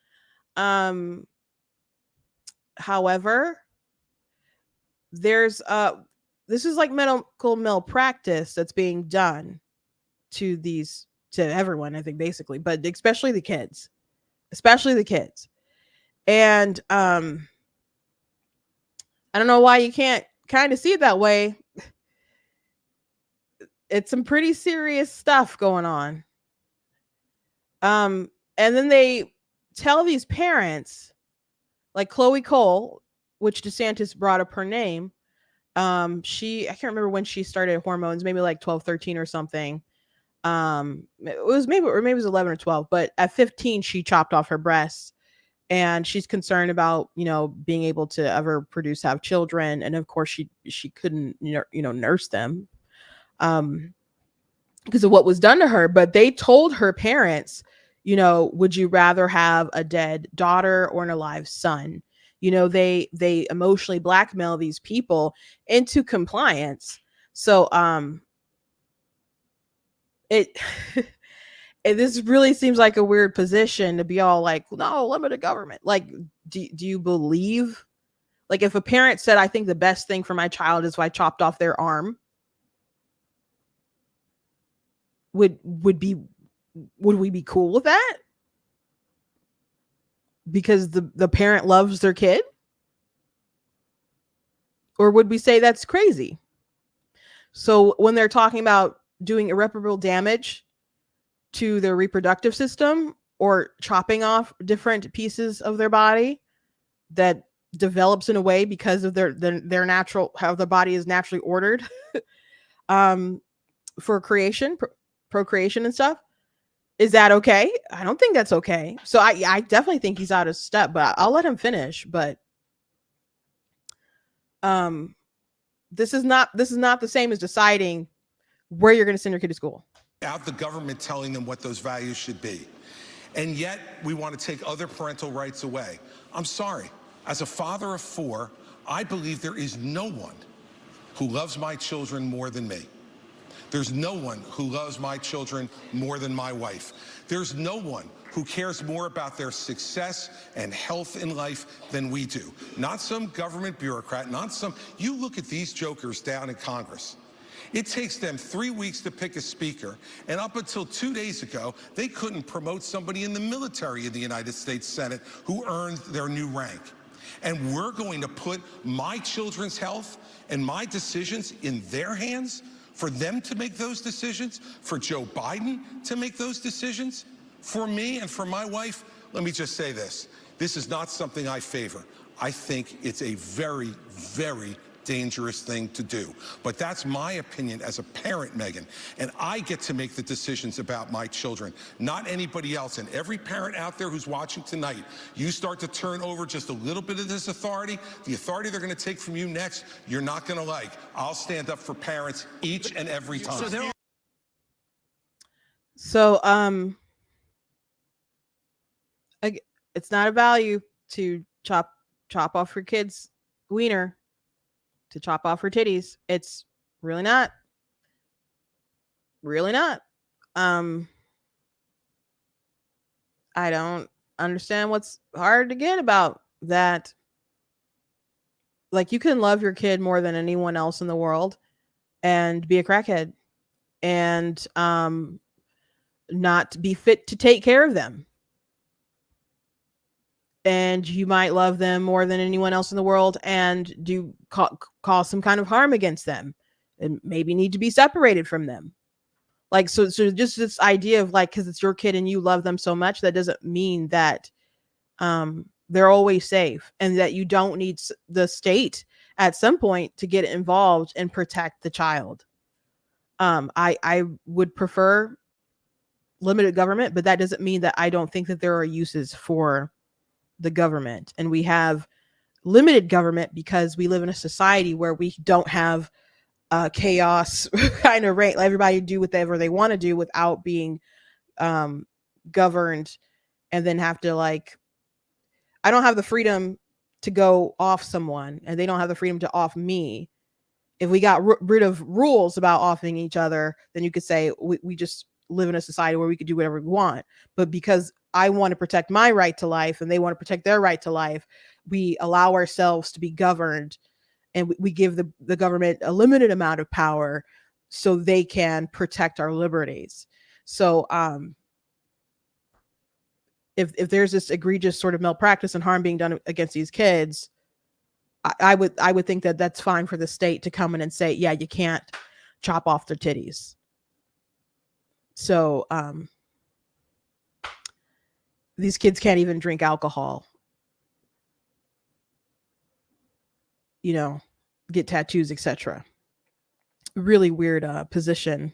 However, there's this is like medical malpractice that's being done to everyone, I think, basically, but especially the kids. And I don't know why you can't kind of see it that way. It's some pretty serious stuff going on. And then they tell these parents, like Chloe Cole, which DeSantis brought up her name. I can't remember when she started hormones, maybe like 12, 13 or something. It was maybe it was 11 or 12, but at 15, she chopped off her breasts. And she's concerned about, being able to ever have children. And of course she couldn't, nurse them because of what was done to her. But they told her parents, would you rather have a dead daughter or an alive son? They emotionally blackmail these people into compliance. So this really seems like a weird position to be all like, no, limited government. Like, do you believe, like, if a parent said, I think the best thing for my child is if I chopped off their arm, would we be cool with that? because the parent loves their kid? Or would we say that's crazy? So when they're talking about doing irreparable damage to their reproductive system or chopping off different pieces of their body that develops in a way because of their natural, how the body is naturally ordered for creation, procreation and stuff, is that okay? I don't think that's okay. So I definitely think he's out of step, but I'll let him finish. But this is not the same as deciding where you're going to send your kid to school. Without the government telling them what those values should be. And yet we want to take other parental rights away. I'm sorry. As a father of 4, I believe there is no one who loves my children more than me. There's no one who loves my children more than my wife. There's no one who cares more about their success and health in life than we do. Not some government bureaucrat, you look at these jokers down in Congress. It takes them 3 weeks to pick a speaker, and up until 2 days ago, they couldn't promote somebody in the military in the United States Senate who earned their new rank. And we're going to put my children's health and my decisions in their hands for them to make those decisions, for Joe Biden to make those decisions, for me and for my wife. Let me just say this. This is not something I favor. I think it's a very, very dangerous thing to do. But that's my opinion as a parent, Megyn. And I get to make the decisions about my children, not anybody else. And every parent out there who's watching tonight, you start to turn over just a little bit of this authority, the authority they're going to take from you next, you're not going to like. I'll stand up for parents each and every time. So, it's not a value to chop off your kid's wiener, to chop off her titties. It's really not. Really not. I don't understand what's hard to get about that. Like, you can love your kid more than anyone else in the world and be a crackhead and not be fit to take care of them. And you might love them more than anyone else in the world and do cause some kind of harm against them and maybe need to be separated from them. Like, so just this idea of like, because it's your kid and you love them so much, that doesn't mean that they're always safe and that you don't need the state at some point to get involved and protect the child. I would prefer limited government, but that doesn't mean that I don't think that there are uses for the government. And we have limited government because we live in a society where we don't have chaos kind of rate. Let everybody do whatever they want to do without being governed, and then have to, like, I don't have the freedom to go off someone and they don't have the freedom to off me. If we got rid of rules about offing each other, then you could say we just live in a society where we could do whatever we want. But because I want to protect my right to life and they want to protect their right to life, we allow ourselves to be governed, and we give the government a limited amount of power so they can protect our liberties. So if there's this egregious sort of malpractice and harm being done against these kids, I would think that that's fine for the state to come in and say, yeah, you can't chop off their titties. So these kids can't even drink alcohol, you know, get tattoos, etc. Really weird position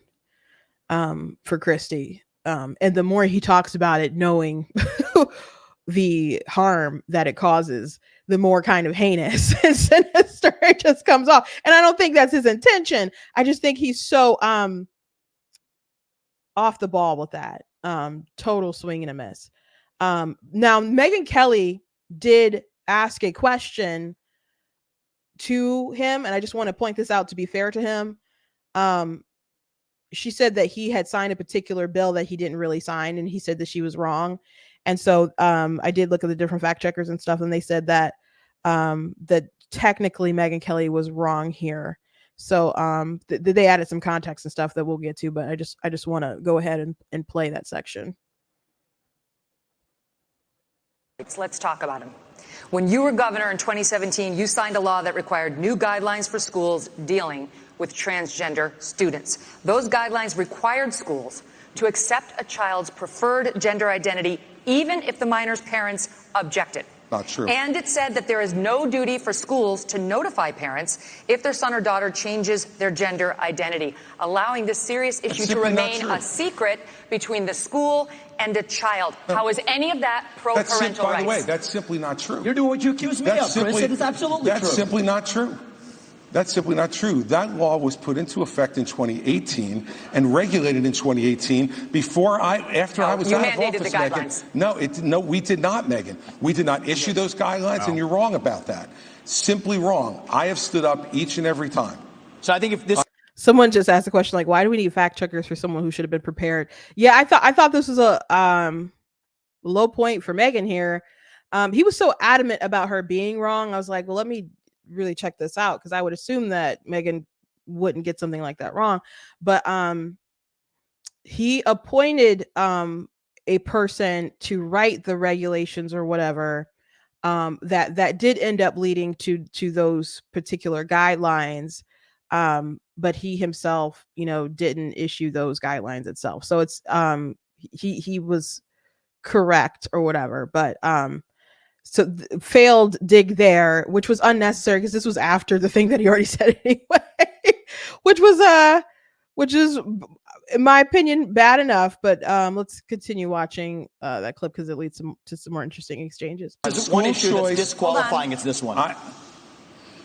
for Christie. And the more he talks about it, knowing the harm that it causes, the more kind of heinous and sinister it just comes off. And I don't think that's his intention. I just think he's so off the ball with that. Total swing and a miss. Now, Megyn Kelly did ask a question to him, and I just want to point this out to be fair to him. She said that he had signed a particular bill that he didn't really sign, and he said that she was wrong. And so I did look at the different fact checkers and stuff, and they said that that technically Megyn Kelly was wrong here. So they added some context and stuff that we'll get to, but I just want to go ahead and play that section. Let's talk about him. When you were governor in 2017, you signed a law that required new guidelines for schools dealing with transgender students. Those guidelines required schools to accept a child's preferred gender identity, even if the minor's parents objected. Not true. And it said that there is no duty for schools to notify parents if their son or daughter changes their gender identity, allowing this serious issue to remain a secret between the school and a child. How is any of that pro-parental rights? By the way, that's simply not true. You're doing what you accuse me of, Chris. It is absolutely true. That's simply not true. That's simply not true. That law was put into effect in 2018 and regulated in 2018 after I was out of office, Megyn. No, we did not, Megyn. We did not issue those guidelines, and you're wrong about that. Simply wrong. I have stood up each and every time. So I think if this... Someone just asked the question, like, why do we need fact checkers for someone who should have been prepared? Yeah, I thought this was a low point for Megyn here. He was so adamant about her being wrong. I was like, well, let me really check this out, because I would assume that Megyn wouldn't get something like that wrong. But he appointed a person to write the regulations or whatever that did end up leading to those particular guidelines. But he himself, didn't issue those guidelines itself. So it's he was correct or whatever, but so failed dig there, which was unnecessary because this was after the thing that he already said anyway, which is, in my opinion, bad enough. But let's continue watching that clip because it leads to some more interesting exchanges. One issue that's disqualifying is this one.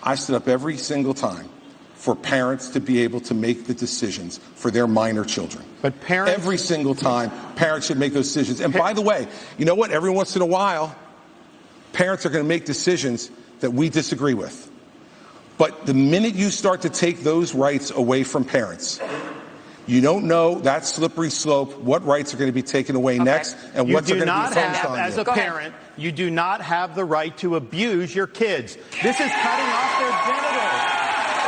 I stood up every single time for parents to be able to make the decisions for their minor children. But parents... Every single time, parents should make those decisions. And by the way, you know what? Every once in a while, parents are going to make decisions that we disagree with. But the minute you start to take those rights away from parents, you don't know that slippery slope, what rights are going to be taken away next, and what's going to be focused on. As a parent, you do not have the right to abuse your kids. This is cutting off their genitals.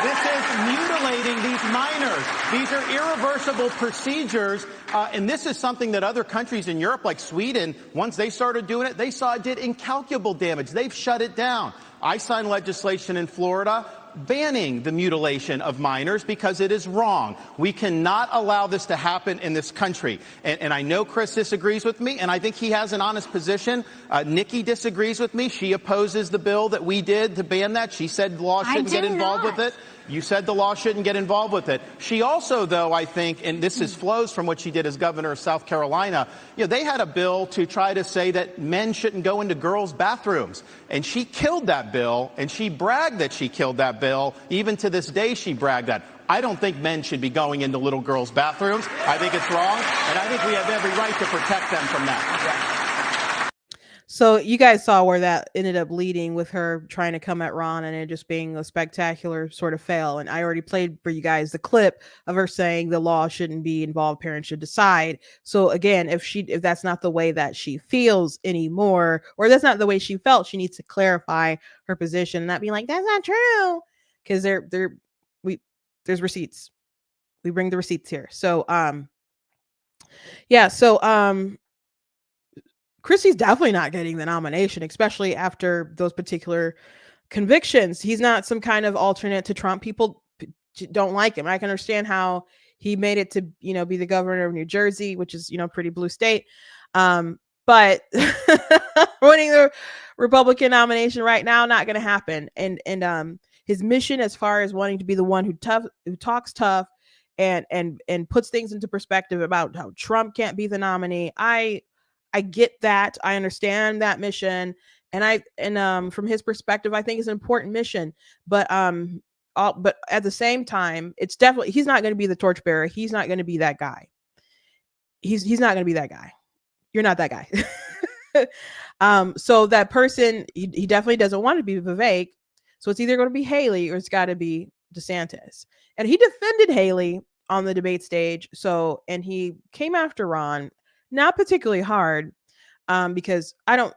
This is mutilating these minors. These are irreversible procedures, and this is something that other countries in Europe, like Sweden, once they started doing it, they saw it did incalculable damage. They've shut it down. I signed legislation in Florida banning the mutilation of minors because it is wrong. We cannot allow this to happen in this country. And I know Chris disagrees with me, and I think he has an honest position. Nikki disagrees with me. She opposes the bill that we did to ban that. She said the law shouldn't get involved with it. You said the law shouldn't get involved with it. She also, though, I think, and this flows from what she did as governor of South Carolina, they had a bill to try to say that men shouldn't go into girls' bathrooms. And she killed that bill, and she bragged that she killed that bill. Even to this day, she bragged that. I don't think men should be going into little girls' bathrooms. I think it's wrong, and I think we have every right to protect them from that. So you guys saw where that ended up leading with her trying to come at Ron and it just being a spectacular sort of fail. And I already played for you guys the clip of her saying the law shouldn't be involved. Parents should decide. So again, if that's not the way that she feels anymore, or that's not the way she felt, she needs to clarify her position and not be like, that's not true. Because there's receipts. We bring the receipts here. So Christie's definitely not getting the nomination, especially after those particular convictions. He's not some kind of alternate to Trump. People don't like him. I can understand how he made it to, be the governor of New Jersey, which is, pretty blue state. But winning the Republican nomination right now, not going to happen. And his mission, as far as wanting to be the one who talks tough and puts things into perspective about how Trump can't be the nominee. I get that. I understand that mission. And from his perspective, I think it's an important mission, but at the same time, it's definitely, he's not going to be the torchbearer. He's not going to be that guy. He's not going to be that guy. You're not that guy. So that person, he definitely doesn't want to be Vivek. So it's either going to be Haley or it's got to be DeSantis. And he defended Haley on the debate stage. And he came after Ron, not particularly hard, because I don't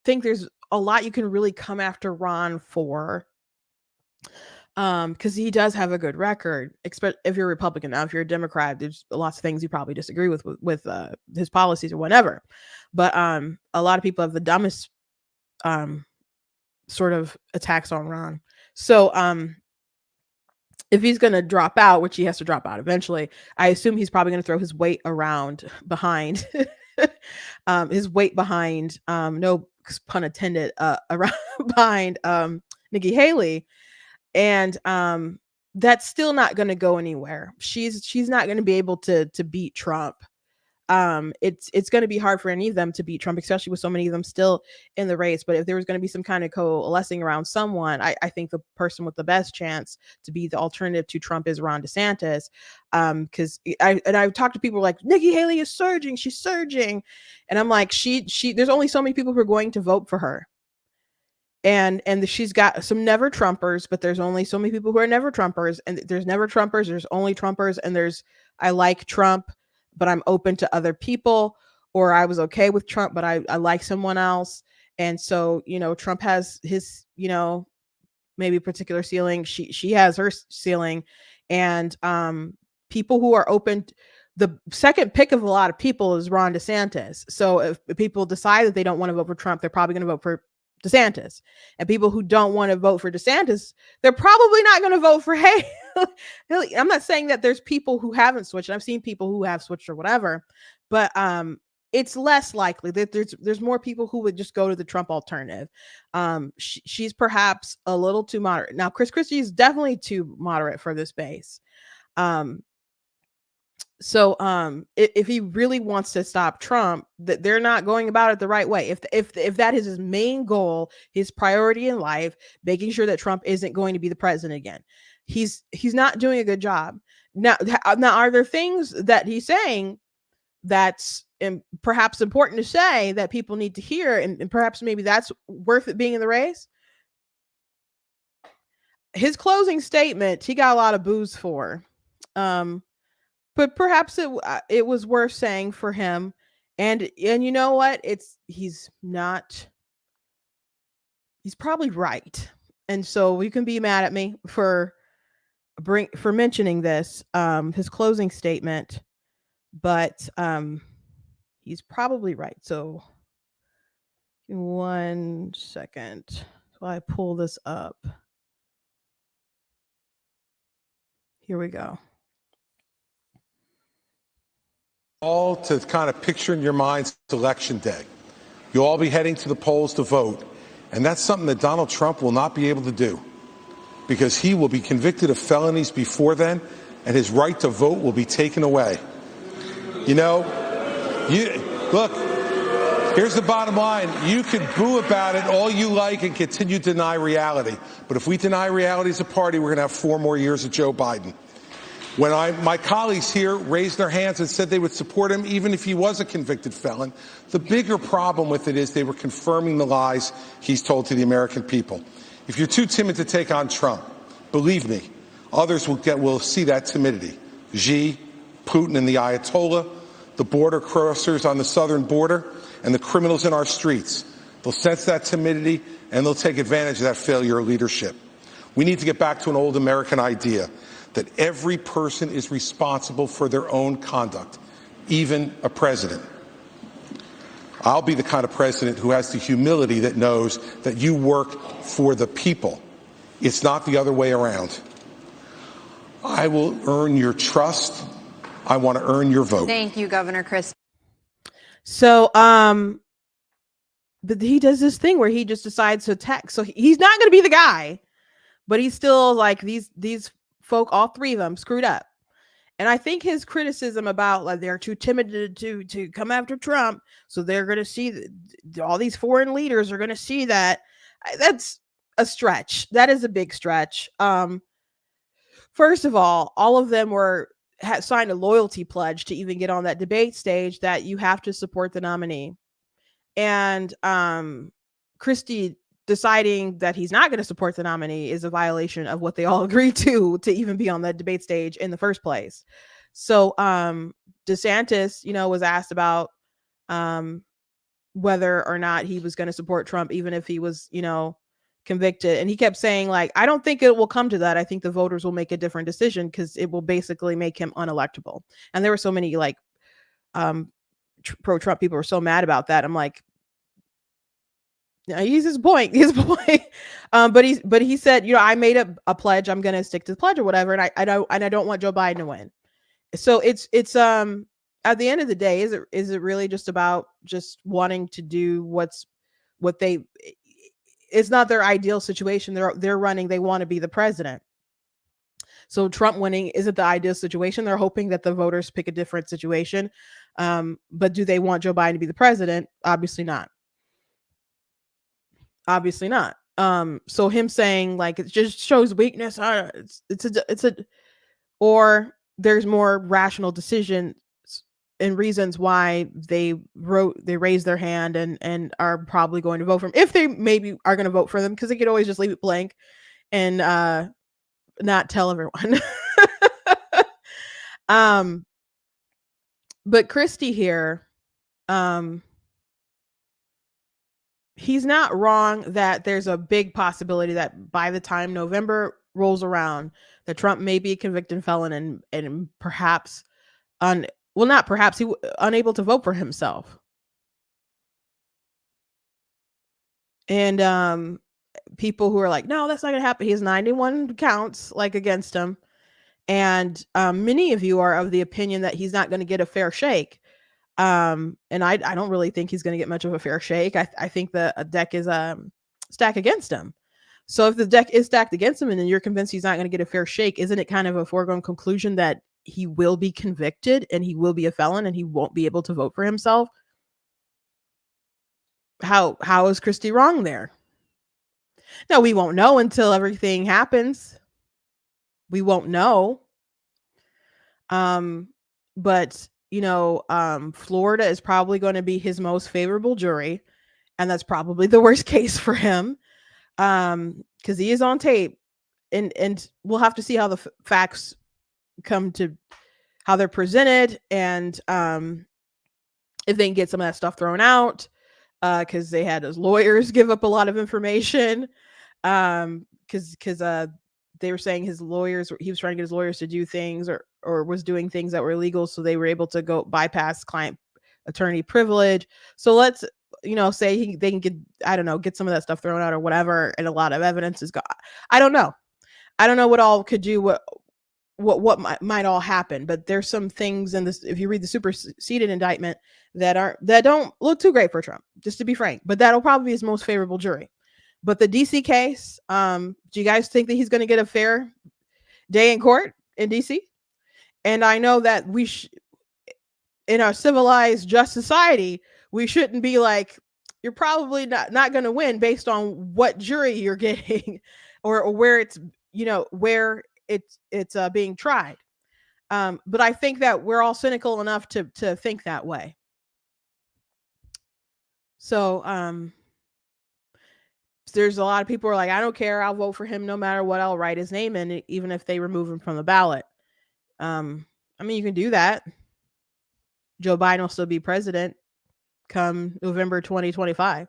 think there's a lot you can really come after Ron for, because he does have a good record, especially if you're a Republican. Now, if you're a Democrat, there's lots of things you probably disagree with his policies or whatever. But a lot of people have the dumbest sort of attacks on Ron. So if he's going to drop out, which he has to drop out eventually, I assume he's probably going to throw his weight around behind no pun intended, around behind Nikki Haley. And that's still not going to go anywhere. She's not going to be able to beat Trump. It's going to be hard for any of them to beat Trump, especially with so many of them still in the race. But if there was going to be some kind of coalescing around someone, I think the person with the best chance to be the alternative to Trump is Ron DeSantis. Because I've talked to people like, Nikki Haley is surging, she's surging, and I'm like, she there's only so many people who are going to vote for her. And she's got some never Trumpers, but there's only so many people who are never Trumpers, and there's never Trumpers, there's only Trumpers, and there's I like Trump, but I'm open to other people, or I was okay with Trump, but I like someone else. And so, Trump has his, maybe a particular ceiling. She has her ceiling, and people who are open. The second pick of a lot of people is Ron DeSantis. So if people decide that they don't want to vote for Trump, they're probably going to vote for DeSantis. And people who don't want to vote for DeSantis, they're probably not going to vote for Haley. I'm not saying that there's people who haven't switched. I've seen people who have switched or whatever, but it's less likely that there's more people who would just go to the Trump alternative. She's perhaps a little too moderate. Now, Chris Christie is definitely too moderate for this base. So if he really wants to stop Trump, that they're not going about it the right way. If that is his main goal, his priority in life, making sure that Trump isn't going to be the president again, he's not doing a good job. Now are there things that he's saying that's perhaps important to say that people need to hear, and perhaps maybe that's worth it being in the race? His closing statement, he got a lot of boos for. But perhaps it was worth saying for him, and you know what? He's probably right, and so you can be mad at me for mentioning this, his closing statement, but he's probably right. So, 1 second while I pull this up. Here we go. All to kind of picture in your minds election day. You'll all be heading to the polls to vote, and that's something that Donald Trump will not be able to do, because he will be convicted of felonies before then, and his right to vote will be taken away. Look, here's the bottom line. You can boo about it all you like and continue to deny reality, but if we deny reality as a party, we're going to have 4 more years of Joe Biden. When my colleagues here raised their hands and said they would support him even if he was a convicted felon, the bigger problem with it is they were confirming the lies he's told to the American people. If you're too timid to take on Trump, believe me, others will see that timidity. Xi, Putin, and the Ayatollah, the border crossers on the southern border, and the criminals in our streets. They'll sense that timidity, and they'll take advantage of that failure of leadership. We need to get back to an old American idea that every person is responsible for their own conduct, even a president. I'll be the kind of president who has the humility that knows that you work for the people. It's not the other way around. I will earn your trust. I want to earn your vote. Thank you, Governor Christie. So, but he does this thing where he just decides to attack. So he's not going to be the guy, but he's still like these folk, all 3 of them, screwed up. And I think his criticism about like they're too timid to come after Trump, so they're going to see all these foreign leaders are going to see that. That's a stretch. That is a big stretch. First of all of them signed a loyalty pledge to even get on that debate stage that you have to support the nominee. And Christie deciding that he's not going to support the nominee is a violation of what they all agreed to even be on the debate stage in the first place. So DeSantis, was asked about whether or not he was going to support Trump, even if he was, convicted. And he kept saying, like, I don't think it will come to that. I think the voters will make a different decision because it will basically make him unelectable. And there were so many pro-Trump people were so mad about that. I'm like, Yeah, he's his point. His point. But he said, I made a pledge. I'm gonna stick to the pledge or whatever, and I don't want Joe Biden to win. So it's at the end of the day, is it really just about just wanting to do what they? It's not their ideal situation. They're running. They want to be the president. So Trump winning isn't the ideal situation. They're hoping that the voters pick a different situation. But do they want Joe Biden to be the president? Obviously not. Obviously not. So him saying like it just shows weakness. Or there's more rational decisions and reasons why they raised their hand and are probably going to vote for him, if they maybe are going to vote for them, because they could always just leave it blank and not tell everyone. But Christie here, he's not wrong that there's a big possibility that by the time November rolls around, that Trump may be a convicted felon and perhaps unable to vote for himself. And people who are like, no, that's not gonna happen. He has 91 counts like against him. And many of you are of the opinion that he's not going to get a fair shake. And I don't really think he's going to get much of a fair shake. I think the deck is stacked against him. So if the deck is stacked against him and then you're convinced he's not going to get a fair shake, isn't it kind of a foregone conclusion that he will be convicted and he will be a felon and he won't be able to vote for himself? How is Christie wrong there? Now, we won't know until everything happens. We won't know. But Florida is probably going to be his most favorable jury, and that's probably the worst case for him. Because he is on tape, and we'll have to see how the facts come to how they're presented, and if they can get some of that stuff thrown out, because they had his lawyers give up a lot of information, because they were saying he was trying to get his lawyers to do things or was doing things that were illegal, so they were able to go bypass client attorney privilege. So let's say they can get some of that stuff thrown out or whatever, and a lot of evidence is gone. I don't know what all could do what might all happen, but there's some things in this, if you read the superseded indictment, that don't look too great for Trump, just to be frank. But that'll probably be his most favorable jury. But the DC case, do you guys think that he's going to get a fair day in court in DC? And I know that in our civilized, just society, we shouldn't be like, you're probably not going to win based on what jury you're getting or where it's being tried. But I think that we're all cynical enough to think that way. So there's a lot of people who are like, I don't care, I'll vote for him no matter what, I'll write his name in it, even if they remove him from the ballot. You can do that. Joe Biden will still be president come November 2025.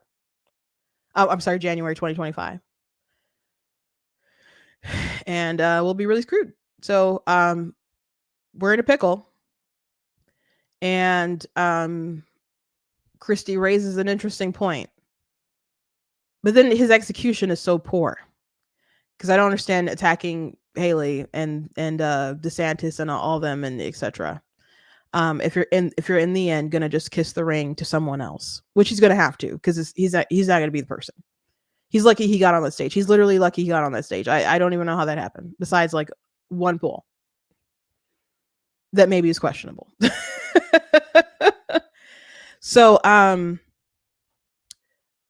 I'm sorry, January 2025. And we'll be really screwed. So we're in a pickle. And Christie raises an interesting point. But then his execution is so poor. Because I don't understand attacking Haley and DeSantis and all them and etc. If you're in the end gonna just kiss the ring to someone else, which he's gonna have to, because he's not gonna be the person. He's lucky he got on that stage. He's literally lucky he got on that stage. I don't even know how that happened. Besides like one poll that maybe is questionable. So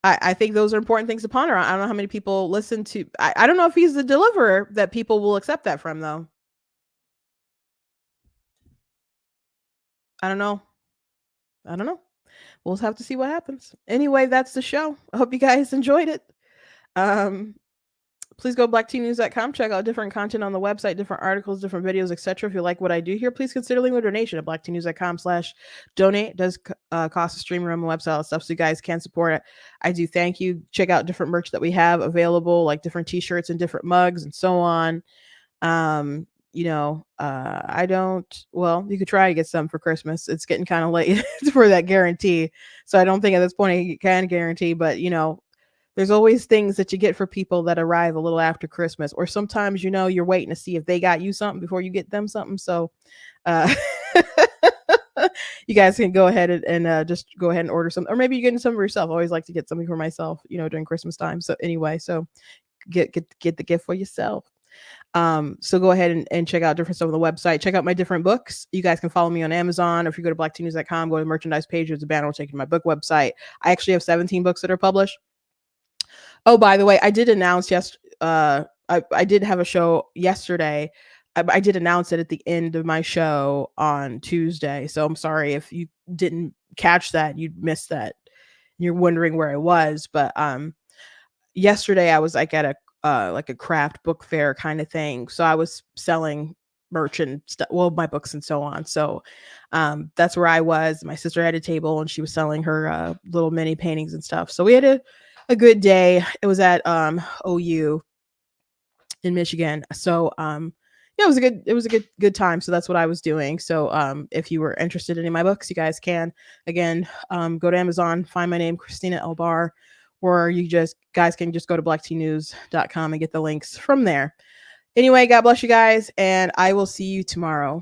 I think those are important things to ponder on. I don't know how many people listen to. I don't know if he's the deliverer that people will accept that from, though. I don't know. We'll have to see what happens. Anyway, that's the show. I hope you guys enjoyed it. Please go blacktnews.com. Check out different content on the website, different articles, different videos, etc. If you like what I do here, please consider leaving a donation at blacktnews.com/donate. It does cost a stream room and website, all that stuff, so you guys can support it. I do thank you. Check out different merch that we have available, like different t-shirts and different mugs and so on. You could try to get some for Christmas. It's getting kind of late for that guarantee. So I don't think at this point I can guarantee, but There's always things that you get for people that arrive a little after Christmas, or sometimes, you're waiting to see if they got you something before you get them something. So, uh, you guys can go ahead and just go ahead and order some, or maybe you're getting some for yourself. I always like to get something for myself, during Christmas time. So anyway, so get the gift for yourself. So go ahead and check out different stuff on the website. Check out my different books. You guys can follow me on Amazon, or if you go to blacktnews.com, go to the merchandise page. There's a banner will take you to my book website. I actually have 17 books that are published. Oh, by the way, I did announce I did have a show yesterday. I did announce it at the end of my show on Tuesday. So I'm sorry if you didn't catch that, you'd missed that. You're wondering where I was, but yesterday I was like at a craft book fair kind of thing. So I was selling merch and stuff, well, my books and so on. So that's where I was. My sister had a table and she was selling her little mini paintings and stuff. So we had a good day. It was at OU in Michigan. So yeah, it was a good time. So that's what I was doing. So if you were interested in any of my books, you guys can again go to Amazon, find my name, Christina Elbar, or guys can just go to blacktnews.com and get the links from there. Anyway, God bless you guys, and I will see you tomorrow.